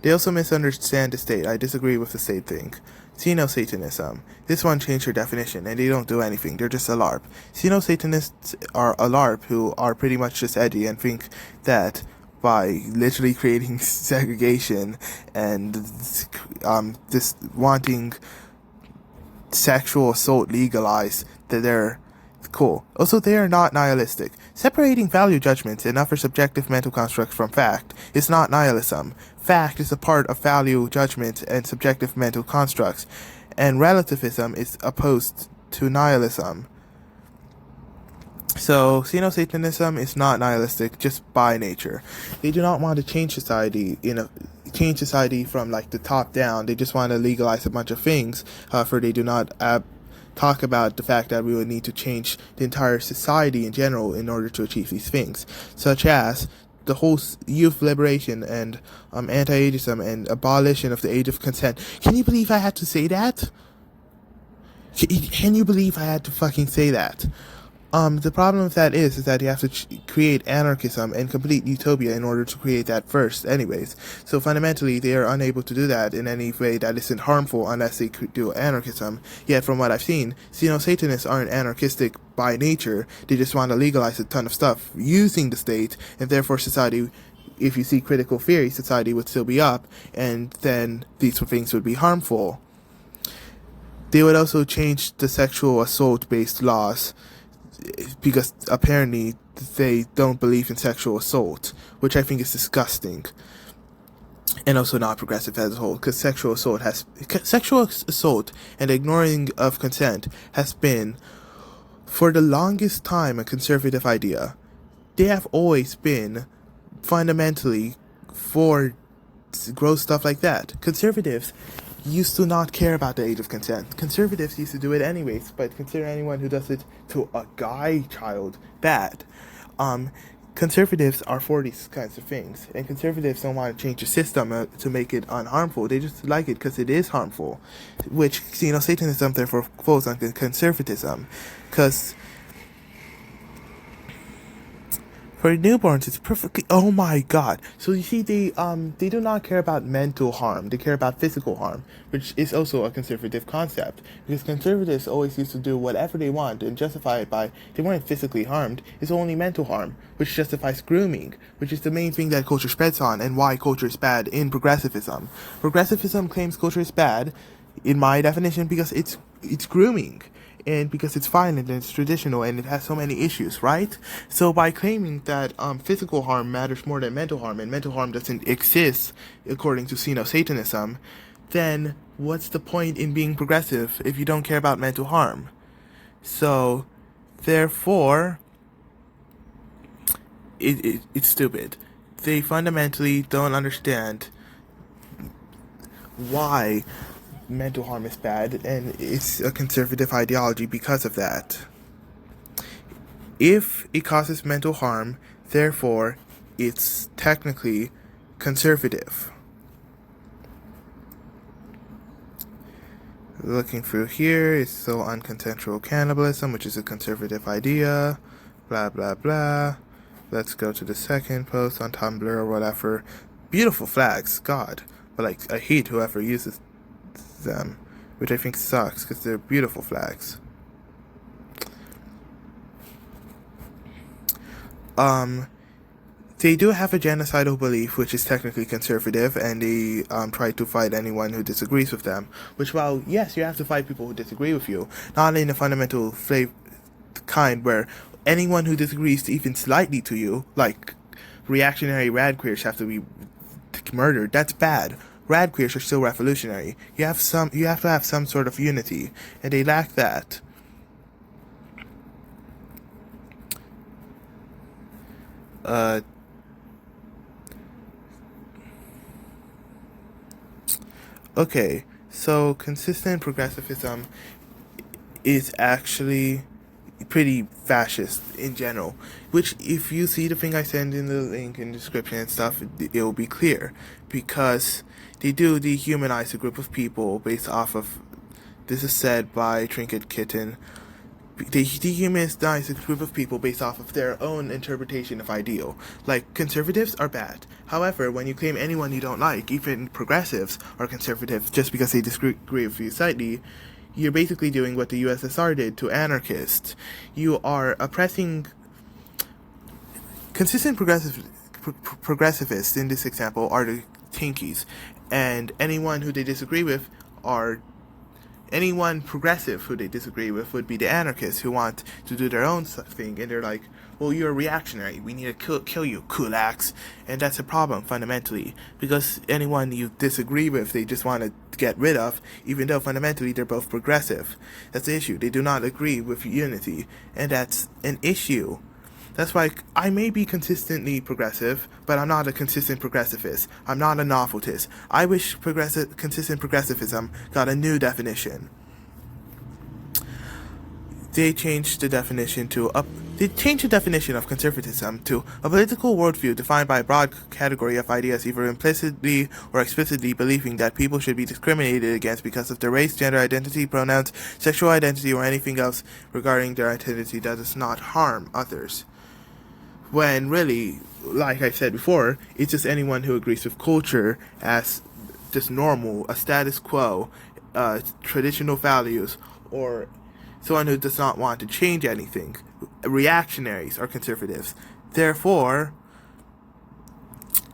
They also misunderstand the state. I disagree with the state thing. Xeno-Satanism. This one changed their definition, and they don't do anything. They're just a LARP. Xeno-Satanists are a LARP who are pretty much just edgy and think that by literally creating segregation and this wanting sexual assault legalized, that they're cool. Also, they are not nihilistic. Separating value judgments and other subjective mental constructs from fact is not nihilism. Fact is a part of value judgment and subjective mental constructs, and relativism is opposed to nihilism. So, Xeno-Satanism is not nihilistic just by nature. They do not want to change society change society from like the top down. They just want to legalize a bunch of things. However, they do not talk about the fact that we would need to change the entire society in general in order to achieve these things, such as the whole youth liberation and anti-ageism and abolition of the age of consent. Can you believe I had to say that? Can you believe I had to fucking say that? The problem with that is that you have to create anarchism and complete utopia in order to create that first anyways. So fundamentally, they are unable to do that in any way that isn't harmful unless they do anarchism. Yet from what I've seen, Satanists aren't anarchistic by nature. They just want to legalize a ton of stuff using the state, and therefore society, if you see critical theory, society would still be up, and then these things would be harmful. They would also change the sexual assault-based laws, because apparently they don't believe in sexual assault, which I think is disgusting, and also not progressive as a whole, because sexual assault and ignoring of consent has been, for the longest time, a conservative idea. They have always been fundamentally for gross stuff like that. Conservatives used to not care about the age of consent. Conservatives used to do it anyways, but consider anyone who does it to a guy child bad. Conservatives are for these kinds of things, and conservatives don't want to change the system to make it unharmful. They just like it because it is harmful, which, Satanism therefore falls under conservatism, because for newborns, it's perfectly. Oh my God! So you see, they do not care about mental harm. They care about physical harm, which is also a conservative concept. Because conservatives always used to do whatever they want and justify it by they weren't physically harmed. It's only mental harm, which justifies grooming, which is the main thing that culture spreads on, and why culture is bad in progressivism. Progressivism claims culture is bad, in my definition, because it's grooming. And because it's violent and it's traditional and it has so many issues, right? So by claiming that physical harm matters more than mental harm, and mental harm doesn't exist according to Satanism, then what's the point in being progressive if you don't care about mental harm? So, therefore, it's stupid. They fundamentally don't understand why mental harm is bad, and it's a conservative ideology because of that. If it causes mental harm, therefore, it's technically conservative. Looking through here, it's still unconsensual cannibalism, which is a conservative idea, blah blah blah. Let's go to the second post on Tumblr or whatever. Beautiful flags, God. But like, I hate whoever uses them, which I think sucks because they're beautiful flags. They do have a genocidal belief, which is technically conservative, and they try to fight anyone who disagrees with them. Which, while yes, you have to fight people who disagree with you, not in a fundamental kind where anyone who disagrees even slightly to you, like reactionary rad queers, have to be murdered. That's bad. Rad queers are still revolutionary. You have to have some sort of unity, and they lack that. Okay, so consistent progressivism is actually pretty fascist in general, which, if you see the thing I send in the link in the description and stuff, it will be clear, because they do dehumanize a group of people based off of, this is said by Trinket Kitten, They dehumanize a group of people based off of their own interpretation of ideal. Like, conservatives are bad. However, when you claim anyone you don't like, even progressives are conservative just because they disagree with you slightly, you're basically doing what the USSR did to anarchists. You are oppressing consistent progressivists in this example are the Tinkies, and anyone who they disagree with are anyone progressive who they disagree with would be the anarchists who want to do their own thing, and they're like, well, you're a reactionary, we need to kill you, kulaks. And that's a problem, fundamentally, because anyone you disagree with, they just want to get rid of, even though fundamentally they're both progressive. That's the issue. They do not agree with unity, and that's an issue. That's why I may be consistently progressive, but I'm not a consistent progressivist. I'm not a noveltist. I wish consistent progressivism got a new definition. They changed the definition of conservatism to a political worldview defined by a broad category of ideas, either implicitly or explicitly believing that people should be discriminated against because of their race, gender identity, pronouns, sexual identity, or anything else regarding their identity that does not harm others. When really, like I said before, it's just anyone who agrees with culture as just normal, a status quo, traditional values, or someone who does not want to change anything. Reactionaries are conservatives. Therefore,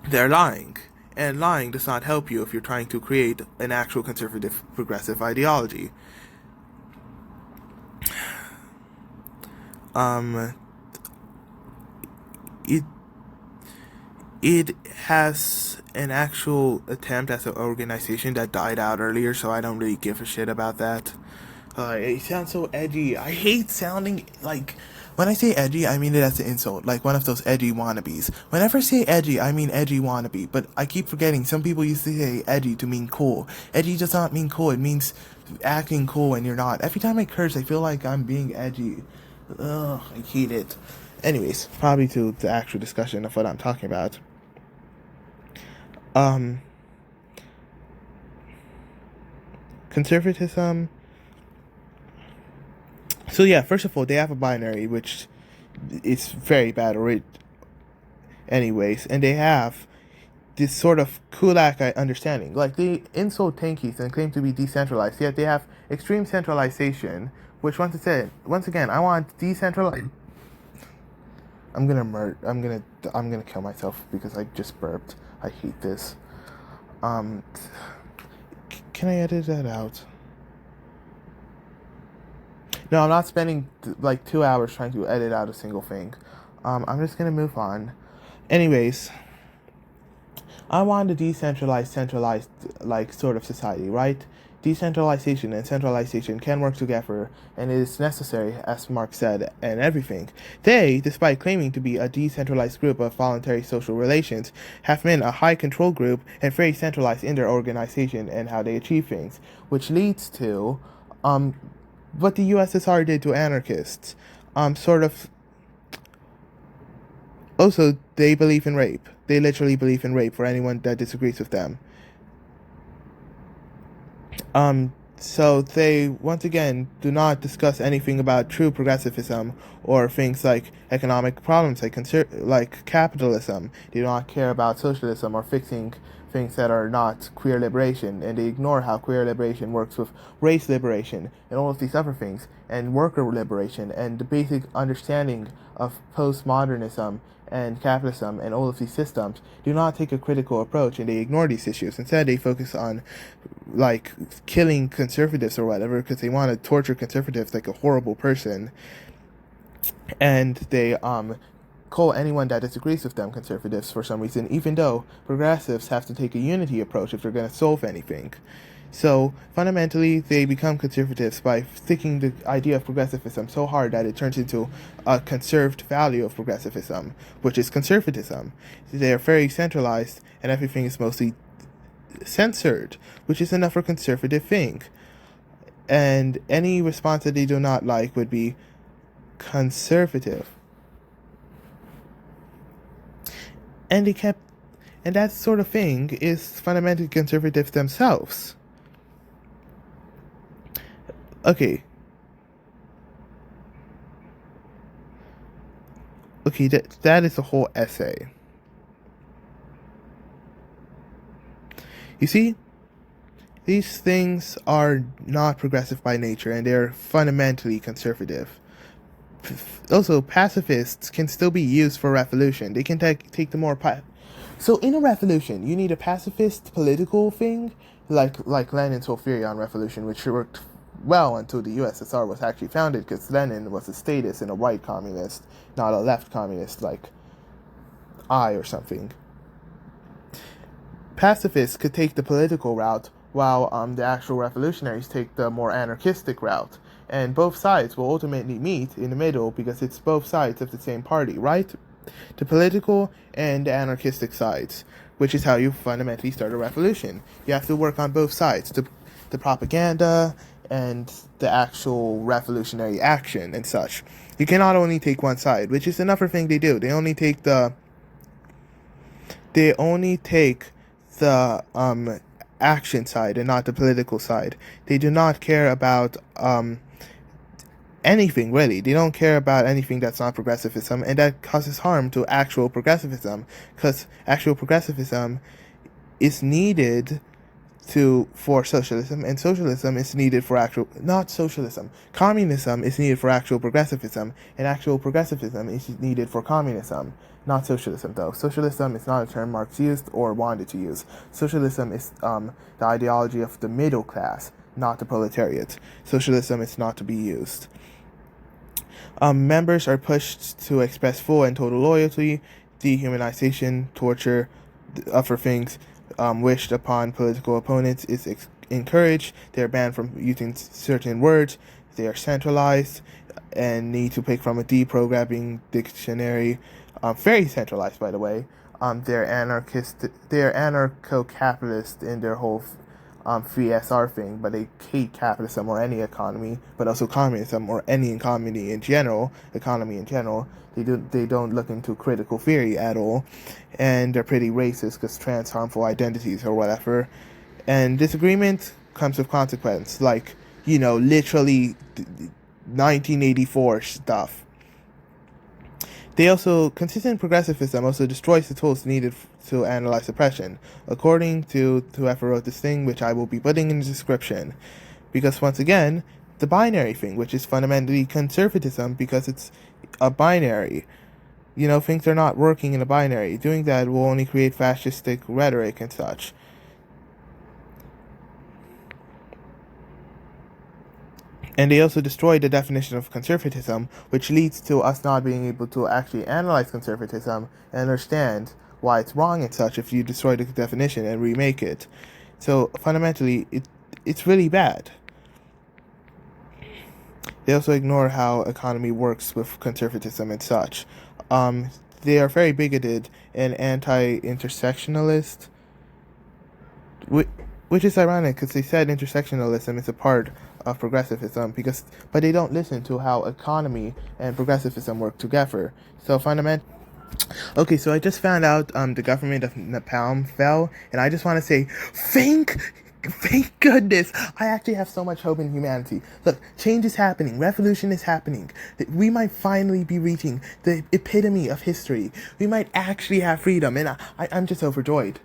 they're lying. And lying does not help you if you're trying to create an actual conservative progressive ideology. It has an actual attempt as an organization that died out earlier, so I don't really give a shit about that. It sounds so edgy. I hate sounding like... When I say edgy, I mean it as an insult, like one of those edgy wannabes. Whenever I say edgy, I mean edgy wannabe, but I keep forgetting some people used to say edgy to mean cool. Edgy does not mean cool, it means acting cool when you're not. Every time I curse, I feel like I'm being edgy. Ugh, I hate it. Anyways, probably to the actual discussion of what I'm talking about. Conservatism. So yeah, first of all, they have a binary, which is very bad anyways, and they have this sort of kulak understanding. Like, they insult tankies and claim to be decentralized, yet they have extreme centralization, which once again, I want decentralized. I'm gonna kill myself because I just burped. I hate this. Can I edit that out? No, I'm not spending like 2 hours trying to edit out a single thing. I'm just gonna move on. Anyways, I want a decentralized, centralized, like, sort of society, right? Decentralization and centralization can work together, and it is necessary, as Marx said, and everything. They, despite claiming to be a decentralized group of voluntary social relations, have been a high control group and very centralized in their organization and how they achieve things, which leads to what the USSR did to anarchists. Also, they believe in rape. They literally believe in rape for anyone that disagrees with them. So they, once again, do not discuss anything about true progressivism or things like economic problems, like capitalism. They do not care about socialism or fixing things that are not queer liberation, and they ignore how queer liberation works with race liberation and all of these other things, and worker liberation, and the basic understanding of postmodernism and capitalism and all of these systems. Do not take a critical approach, and they ignore these issues. Instead, they focus on, like, killing conservatives or whatever, because they want to torture conservatives like a horrible person, and they call anyone that disagrees with them conservatives for some reason, even though progressives have to take a unity approach if they're going to solve anything. So, fundamentally, they become conservatives by sticking the idea of progressivism so hard that it turns into a conserved value of progressivism, which is conservatism. They are very centralized, and everything is mostly censored, which is another conservative thing. And any response that they do not like would be conservative. And that sort of thing is fundamentally conservative themselves. Okay. Okay, that is the whole essay. You see, these things are not progressive by nature, and they're fundamentally conservative. Also, pacifists can still be used for revolution. They can take the more so in a revolution, you need a pacifist political thing, like Lenin's whole theory on revolution, which worked well until the USSR was actually founded, because Lenin was a statist and a right communist, not a left communist like I or something. Pacifists could take the political route, while the actual revolutionaries take the more anarchistic route. And both sides will ultimately meet in the middle, because it's both sides of the same party, right? The political and the anarchistic sides, which is how you fundamentally start a revolution. You have to work on both sides, the propaganda and the actual revolutionary action and such. You cannot only take one side, which is another thing they do. They only take the action side and not the political side. They do not care about anything, really. They don't care about anything that's not progressivism, and that causes harm to actual progressivism, because actual progressivism is needed for socialism, and socialism is needed for not socialism. Communism is needed for actual progressivism, and actual progressivism is needed for communism. Not socialism, though. Socialism is not a term Marx used or wanted to use. Socialism is the ideology of the middle class, not the proletariat. Socialism is not to be used. Members are pushed to express full and total loyalty, dehumanization, torture, other things wished upon political opponents is encouraged. They are banned from using certain words. They are centralized and need to pick from a deprogramming dictionary. Very centralized, by the way. They're anarcho-capitalist in their whole free SR thing, but they hate capitalism or any economy, but also communism or any economy in general. They don't look into critical theory at all, and they're pretty racist because trans harmful identities or whatever. And disagreement comes with consequence, like, literally 1984 stuff. Consistent progressivism also destroys the tools needed to analyze oppression, according to whoever wrote this thing, which I will be putting in the description. Because once again, the binary thing, which is fundamentally conservatism, because it's a binary. Things are not working in a binary. Doing that will only create fascistic rhetoric and such. And they also destroy the definition of conservatism, which leads to us not being able to actually analyze conservatism and understand why it's wrong and such if you destroy the definition and remake it. So fundamentally, it's really bad. They also ignore how economy works with conservatism and such. They are very bigoted and anti-intersectionalist, which is ironic because they said intersectionalism is a part of progressivism, but they don't listen to how economy and progressivism work together. So Okay, so I just found out the government of Nepal fell, and I just want to say thank goodness. I actually have so much hope in humanity. Look, change is happening. Revolution is happening. We might finally be reaching the epitome of history. We might actually have freedom, and I'm just overjoyed.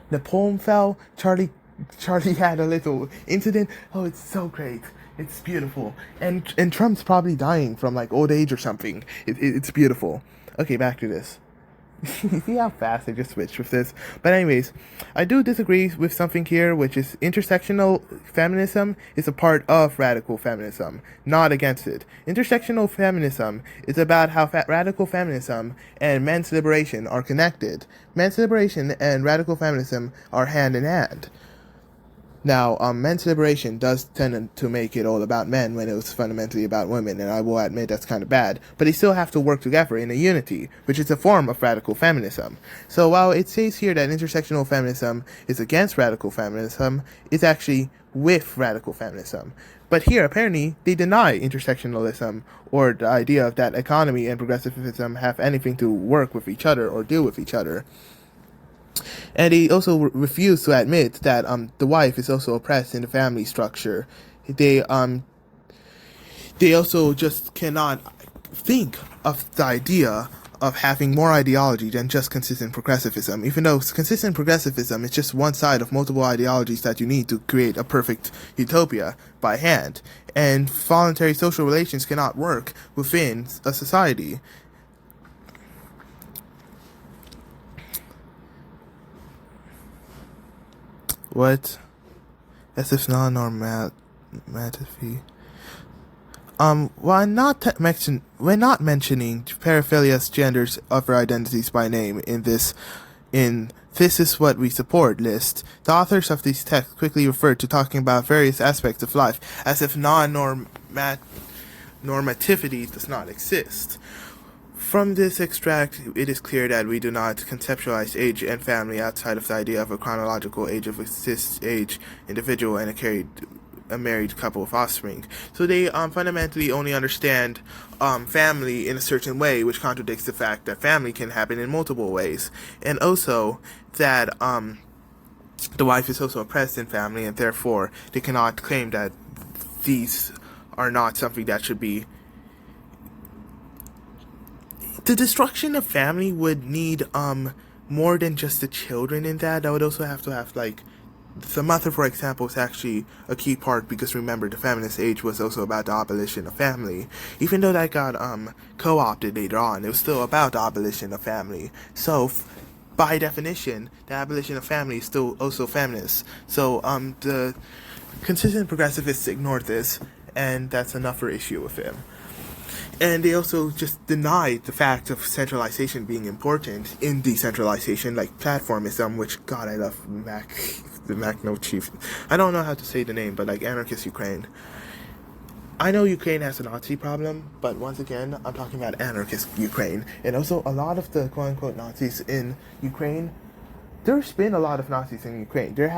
Nepal fell. Charlie had a little incident. Oh, it's so great. It's beautiful. And Trump's probably dying from old age or something. It's beautiful. Okay, back to this. See how fast I just switched with this? But anyways, I do disagree with something here, which is intersectional feminism is a part of radical feminism, not against it. Intersectional feminism is about how radical feminism and men's liberation are connected. Men's liberation and radical feminism are hand in hand. Now, men's liberation does tend to make it all about men when it was fundamentally about women, and I will admit that's kind of bad, but they still have to work together in a unity, which is a form of radical feminism. So while it says here that intersectional feminism is against radical feminism, it's actually with radical feminism. But here, apparently, they deny intersectionalism, or the idea of that economy and progressivism have anything to work with each other or deal with each other. And they also refuse to admit that the wife is also oppressed in the family structure. They also just cannot think of the idea of having more ideology than just consistent progressivism, even though consistent progressivism is just one side of multiple ideologies that you need to create a perfect utopia by hand. And voluntary social relations cannot work within a society. What? As if non-normativity. While not mentioning paraphilia's genders other identities by name in this is what we support list, the authors of these texts quickly referred to talking about various aspects of life as if non-normativity does not exist. From this extract, it is clear that we do not conceptualize age and family outside of the idea of a chronological age of age individual and a married couple of offspring. So they fundamentally only understand family in a certain way, which contradicts the fact that family can happen in multiple ways. And also that the wife is also oppressed in family, and therefore they cannot claim that these are not something that should be. The destruction of family would need more than just the children in that. That would also have to have, like, the mother, for example, is actually a key part, because remember, the feminist age was also about the abolition of family. Even though that got co-opted later on, it was still about the abolition of family. So, by definition, the abolition of family is still also feminist. So, the consistent progressivists ignored this, and that's another issue with him. And they also just denied the fact of centralization being important in decentralization, like platformism, which, God, I love the Macno chief. I don't know how to say the name, but like anarchist Ukraine. I know Ukraine has a Nazi problem, but once again, I'm talking about anarchist Ukraine. And also, a lot of the quote-unquote Nazis in Ukraine, there's been a lot of Nazis in Ukraine. There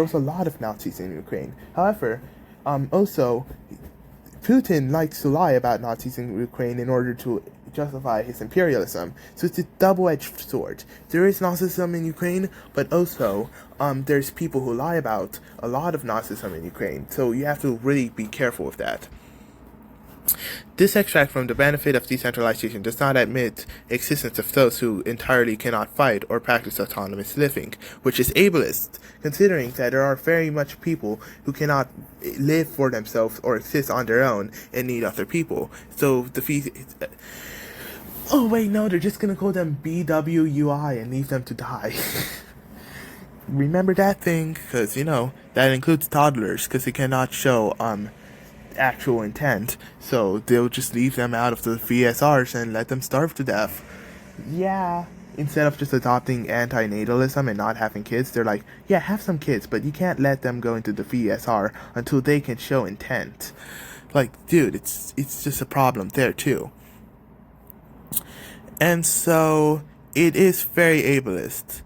was a lot of Nazis in Ukraine. However, also, Putin likes to lie about Nazis in Ukraine in order to justify his imperialism. So it's a double-edged sword. There is Nazism in Ukraine, but also there's people who lie about a lot of Nazism in Ukraine. So you have to really be careful with that. This extract from The Benefit of Decentralization does not admit existence of those who entirely cannot fight or practice autonomous living, which is ableist, considering that there are very much people who cannot live for themselves or exist on their own and need other people. So oh wait, no, they're just gonna call them BWUI and leave them to die. Remember that thing, because, that includes toddlers, because they cannot show, actual intent, so they'll just leave them out of the VSRs and let them starve to death. Yeah, instead of just adopting antinatalism and not having kids, they're like, yeah, have some kids, but you can't let them go into the VSR until they can show intent. Like, dude, it's just a problem there too. And so it is very ableist.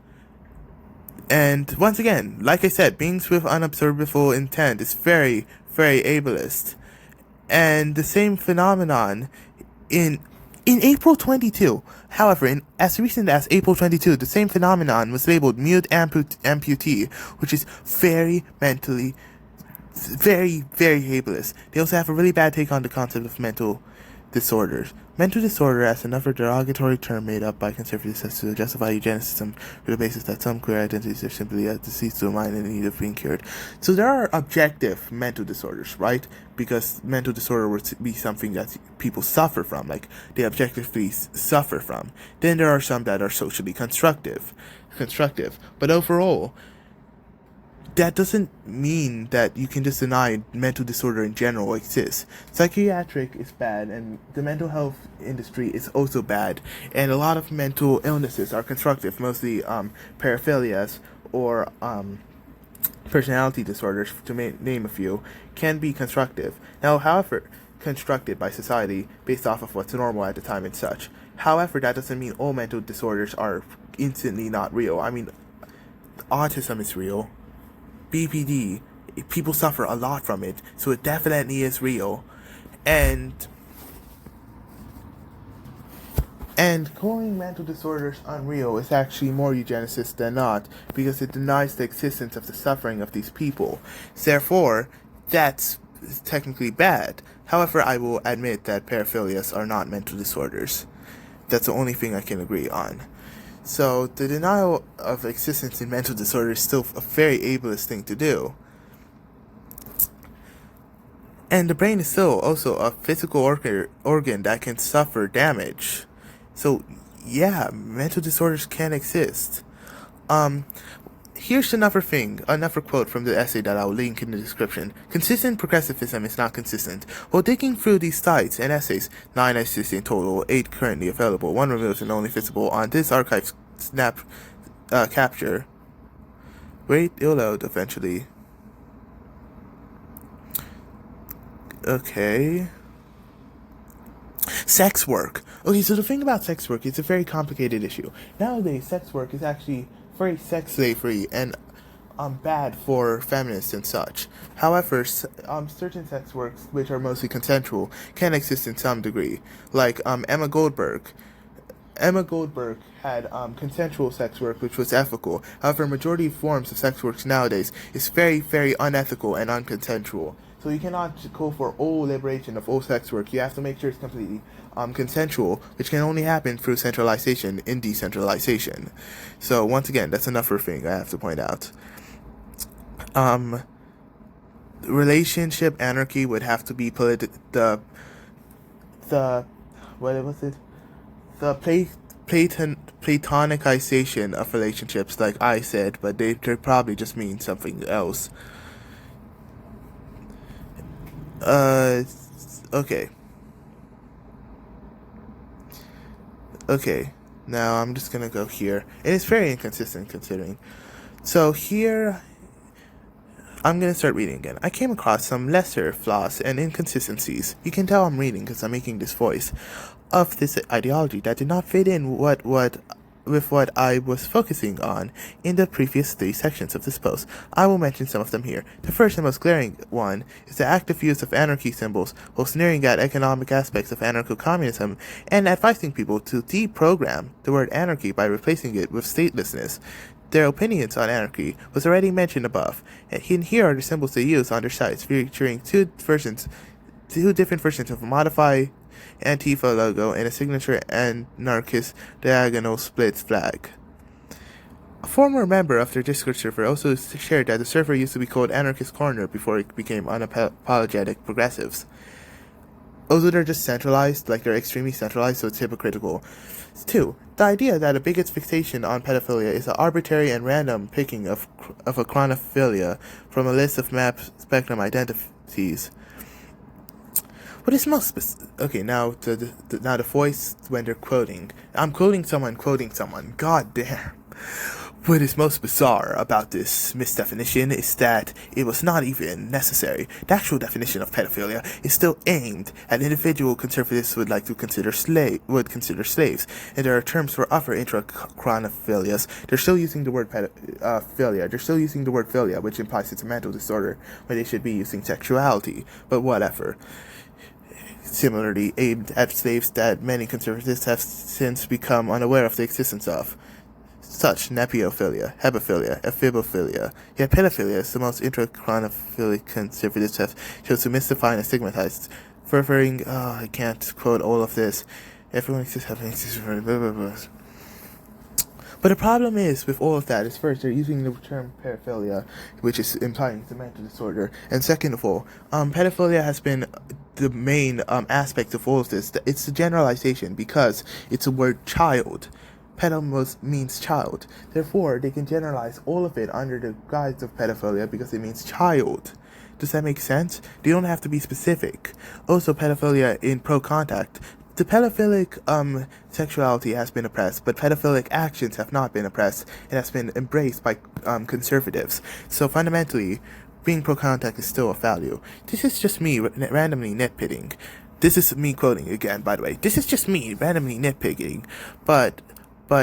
And once again, like I said, beings with unobservable intent is very, very ableist. And the same phenomenon in April 22. However, as recent as April 22, the same phenomenon was labeled mute amputee, which is very mentally, very, very ableist. They also have a really bad take on the concept of mental disorders. Mental disorder as another derogatory term made up by conservatives as to justify eugenicism for the basis that some queer identities are simply a disease to a mind in need of being cured. So there are objective mental disorders, right? Because mental disorder would be something that people suffer from, like they objectively suffer from. Then there are some that are socially constructive. But overall, that doesn't mean that you can just deny mental disorder in general exists. Psychiatric is bad, and the mental health industry is also bad, and a lot of mental illnesses are constructive, mostly paraphilias or personality disorders, to name a few, can be constructive. Now, however, constructed by society based off of what's normal at the time and such. However, that doesn't mean all mental disorders are instantly not real. I mean, autism is real. BPD, people suffer a lot from it, so it definitely is real. And calling mental disorders unreal is actually more eugenicist than not, because it denies the existence of the suffering of these people. Therefore, that's technically bad. However, I will admit that paraphilias are not mental disorders. That's the only thing I can agree on. So the denial of existence in mental disorder is still a very ableist thing to do. And the brain is still also a physical organ that can suffer damage. So yeah, mental disorders can exist. Here's another quote from the essay that I'll link in the description. Consistent progressivism is not consistent. While digging through these sites and essays, 9 essays in total, 8 currently available, 1 removed and only visible on this archive capture. Wait, it'll load eventually. Okay. Sex work. Okay, so the thing about sex work, it's a very complicated issue. Nowadays, sex work is actually very sex slavery and bad for feminists and such. However, certain sex works, which are mostly consensual, can exist in some degree. Like Emma Goldberg. Emma Goldberg had consensual sex work, which was ethical. However, majority of forms of sex works nowadays is very, very unethical and unconsensual. So you cannot call for all liberation of all sex work. You have to make sure it's completely consensual, which can only happen through centralization in decentralization. So once again, that's another thing I have to point out. Relationship anarchy would have to be the platonicization of relationships, like I said, but they probably just mean something else. Okay. Okay, now I'm just gonna go here. And it's very inconsistent considering. So here, I'm gonna start reading again. I came across some lesser flaws and inconsistencies. You can tell I'm reading because I'm making this voice of this ideology that did not fit in with what I was focusing on in the previous 3 sections of this post. I will mention some of them here. The first and most glaring one is the active use of anarchy symbols while sneering at economic aspects of anarcho-communism and advising people to deprogram the word anarchy by replacing it with statelessness. Their opinions on anarchy was already mentioned above, and here are the symbols they use on their sites, featuring two different versions of a modified Antifa logo and a signature anarchist diagonal split flag. A former member of their Discord server also shared that the server used to be called Anarchist Corner before it became unapologetic progressives. Also, they're just centralized, like they're extremely centralized, so it's hypocritical. 2. The idea that a bigot's fixation on pedophilia is an arbitrary and random picking of a chronophilia from a list of map spectrum identities. What is most okay? Now the voice when they're quoting. I'm quoting someone. God damn. What is most bizarre about this misdefinition is that it was not even necessary. The actual definition of pedophilia is still aimed at individual conservatives would consider slaves, and there are terms for other intrachronophilias. They're still using the word philia. They're still using the word philia, which implies it's a mental disorder, when they should be using sexuality. But whatever. Similarly aimed at slaves that many conservatives have since become unaware of the existence of, such nepiophilia, hebephilia, ephibophilia. Yet pedophilia is the most intrachronophilic conservatives have chosen to mystify and stigmatize, furthering, I can't quote all of this. Everyone exists having blah, blah, blah. But the problem is, with all of that, is first, they're using the term pedophilia, which is implying it's a mental disorder. And second of all, pedophilia has been the main aspect of all of this. It's a generalization because it's a word child. Pedo means child. Therefore, they can generalize all of it under the guise of pedophilia because it means child. Does that make sense? They don't have to be specific. Also, pedophilia in pro-contact. The pedophilic sexuality has been oppressed, but pedophilic actions have not been oppressed and has been embraced by conservatives. So fundamentally, being pro-contact is still a value. This is just me randomly nitpicking. This is me quoting again, by the way. This is just me randomly nitpicking, but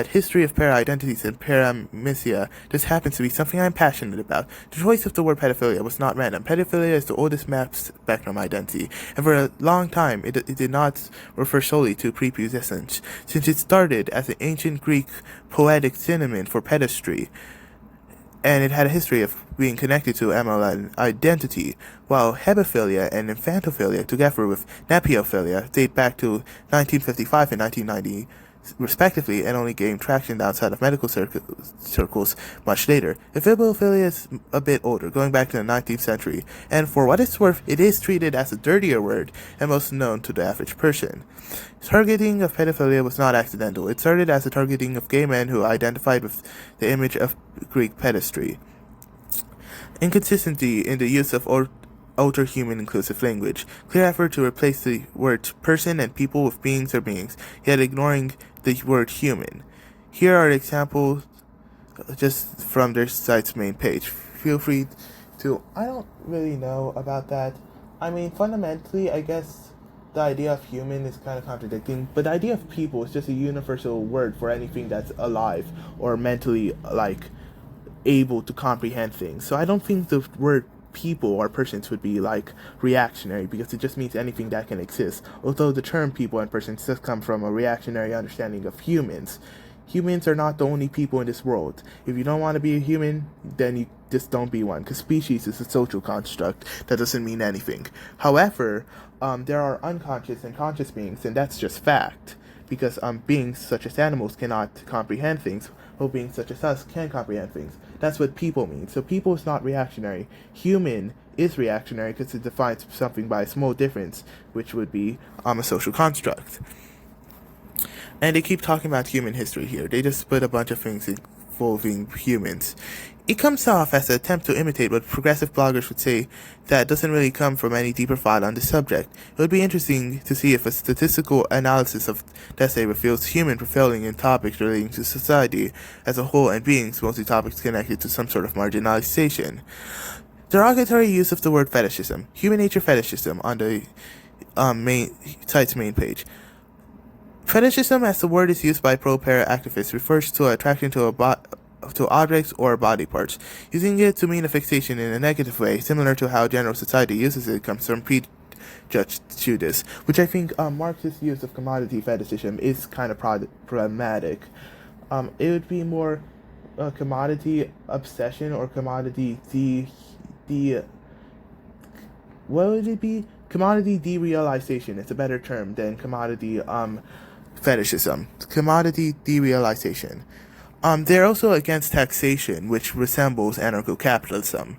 history of para-identities and paramnesia just happens to be something I'm passionate about. The choice of the word pedophilia was not random. Pedophilia is the oldest map spectrum identity, and for a long time it did not refer solely to prepubescence, since it started as an ancient Greek poetic synonym for pedestry. and it had a history of being connected to MLN identity, while hebephilia and infantophilia, together with nepiophilia, date back to 1955 and 1990, respectively, and only gained traction outside of medical circles much later. Ephebophilia is a bit older, going back to the 19th century, and for what it's worth, it is treated as a dirtier word and most known to the average person. Targeting of pedophilia was not accidental. It started as a targeting of gay men who identified with the image of Greek pederasty. Inconsistency in the use of ultra-human inclusive language. Clear effort to replace the words person and people with beings or beings, yet ignoring the word human. Here are examples just from their site's main page. Feel free to... I don't really know about that. I mean, fundamentally, I guess the idea of human is kind of contradicting, but the idea of people is just a universal word for anything that's alive or mentally, able to comprehend things. So I don't think the word people or persons would be reactionary, because it just means anything that can exist, although the term people and persons does come from a reactionary understanding of humans. Humans are not the only people in this world. If you don't want to be a human, then you just don't be one, because species is a social construct that doesn't mean anything. However, there are unconscious and conscious beings, and that's just fact, because beings such as animals cannot comprehend things, while beings such as us can comprehend things. That's what people mean. So people is not reactionary. Human is reactionary because it defines something by a small difference, which would be a social construct. And they keep talking about human history here. They just put a bunch of things involving humans. It comes off as an attempt to imitate what progressive bloggers would say that doesn't really come from any deeper thought on the subject. It would be interesting to see if a statistical analysis of the essay reveals human prevailing in topics relating to society as a whole and beings, mostly topics connected to some sort of marginalization. Derogatory use of the word fetishism, human nature fetishism, on the site's main page. Fetishism, as the word is used by pro-para activists, refers to attraction to objects or body parts. Using it to mean a fixation in a negative way, similar to how general society uses it, comes from prejudice, which I think Marxist use of commodity fetishism is kind of problematic. It would be more commodity obsession or commodity what would it be? Commodity derealization. It's a better term than commodity fetishism. Commodity derealization. They're also against taxation, which resembles anarcho-capitalism.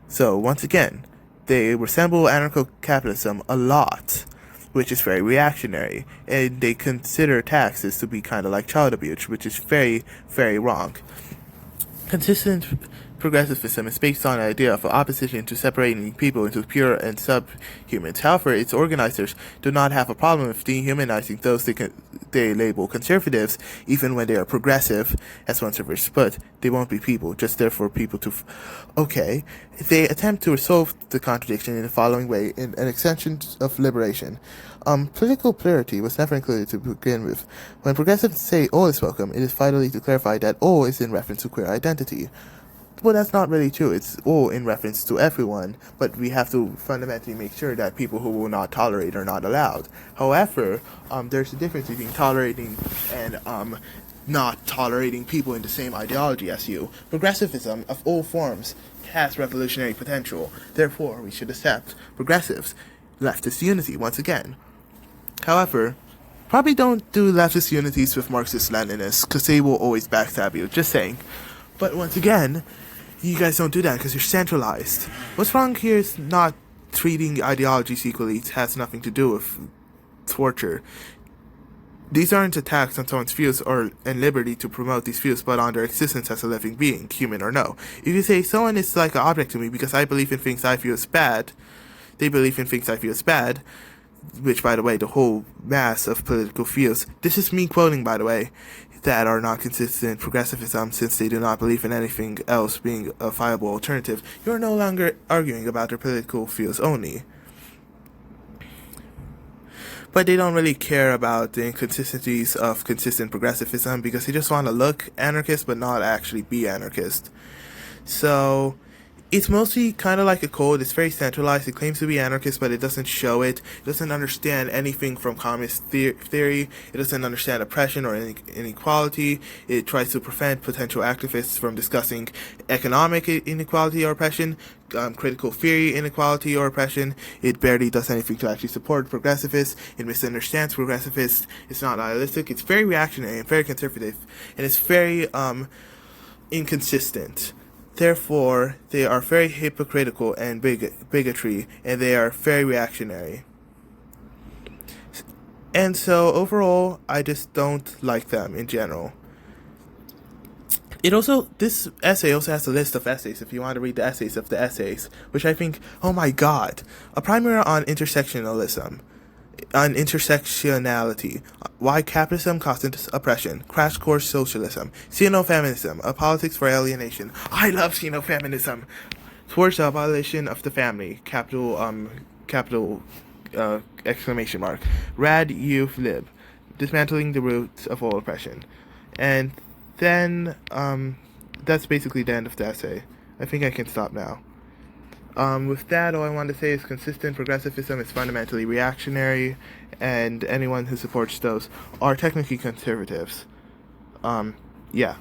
So, once again, they resemble anarcho-capitalism a lot, which is very reactionary, and they consider taxes to be kind of like child abuse, which is very, very wrong. Consistent progressivism is based on the idea of opposition to separating people into pure and subhumans. However, its organizers do not have a problem with dehumanizing those they label conservatives, even when they are progressive. As one server put, they won't be people, just there for people to... Okay. They attempt to resolve the contradiction in the following way, in an extension of liberation. Political plurality was never included to begin with. When progressives say all is welcome, it is vitally to clarify that all is in reference to queer identity. Well, that's not really true. It's all in reference to everyone, but we have to fundamentally make sure that people who will not tolerate are not allowed. However, there's a difference between tolerating and not tolerating people in the same ideology as you. Progressivism of all forms has revolutionary potential. Therefore, we should accept progressives, leftist unity once again. However, probably don't do leftist unities with Marxist-Leninists, because they will always backstab you. Just saying. But once again, you guys don't do that because you're centralized. What's wrong here is not treating ideologies equally. It has nothing to do with torture. These aren't attacks on someone's views and liberty to promote these views, but on their existence as a living being, human or no. If you say someone is like an object to me because I believe in things I view as bad, they believe in things I view as bad, which, by the way, the whole mass of political views, this is me quoting, by the way, that are not consistent progressivism, since they do not believe in anything else being a viable alternative, you are no longer arguing about their political views only. But they don't really care about the inconsistencies of consistent progressivism because they just want to look anarchist but not actually be anarchist. So, It's mostly kind of like a cult. It's very centralized. It claims to be anarchist, but it doesn't show it. It doesn't understand anything from communist theory. It doesn't understand oppression or inequality. It tries to prevent potential activists from discussing economic inequality or oppression, critical theory inequality or oppression. It barely does anything to actually support progressivists. It misunderstands progressivists. It's not nihilistic. It's very reactionary and very conservative, and it's very inconsistent. Therefore, they are very hypocritical and bigotry, and they are very reactionary. And so, overall, I just don't like them in general. This essay also has a list of essays, if you want to read the essays of the essays, which I think, oh my god, a primer on intersectionalism, on intersectionality, why capitalism causes oppression, crash course socialism, xenofeminism, a politics for alienation. I love xenofeminism. Towards the abolition of the family, capital exclamation mark. Rad ewww, dismantling the roots of all oppression. And then that's basically the end of the essay. I think I can stop now. With that, all I want to say is consistent progressivism is fundamentally reactionary, and anyone who supports those are technically conservatives. Yeah.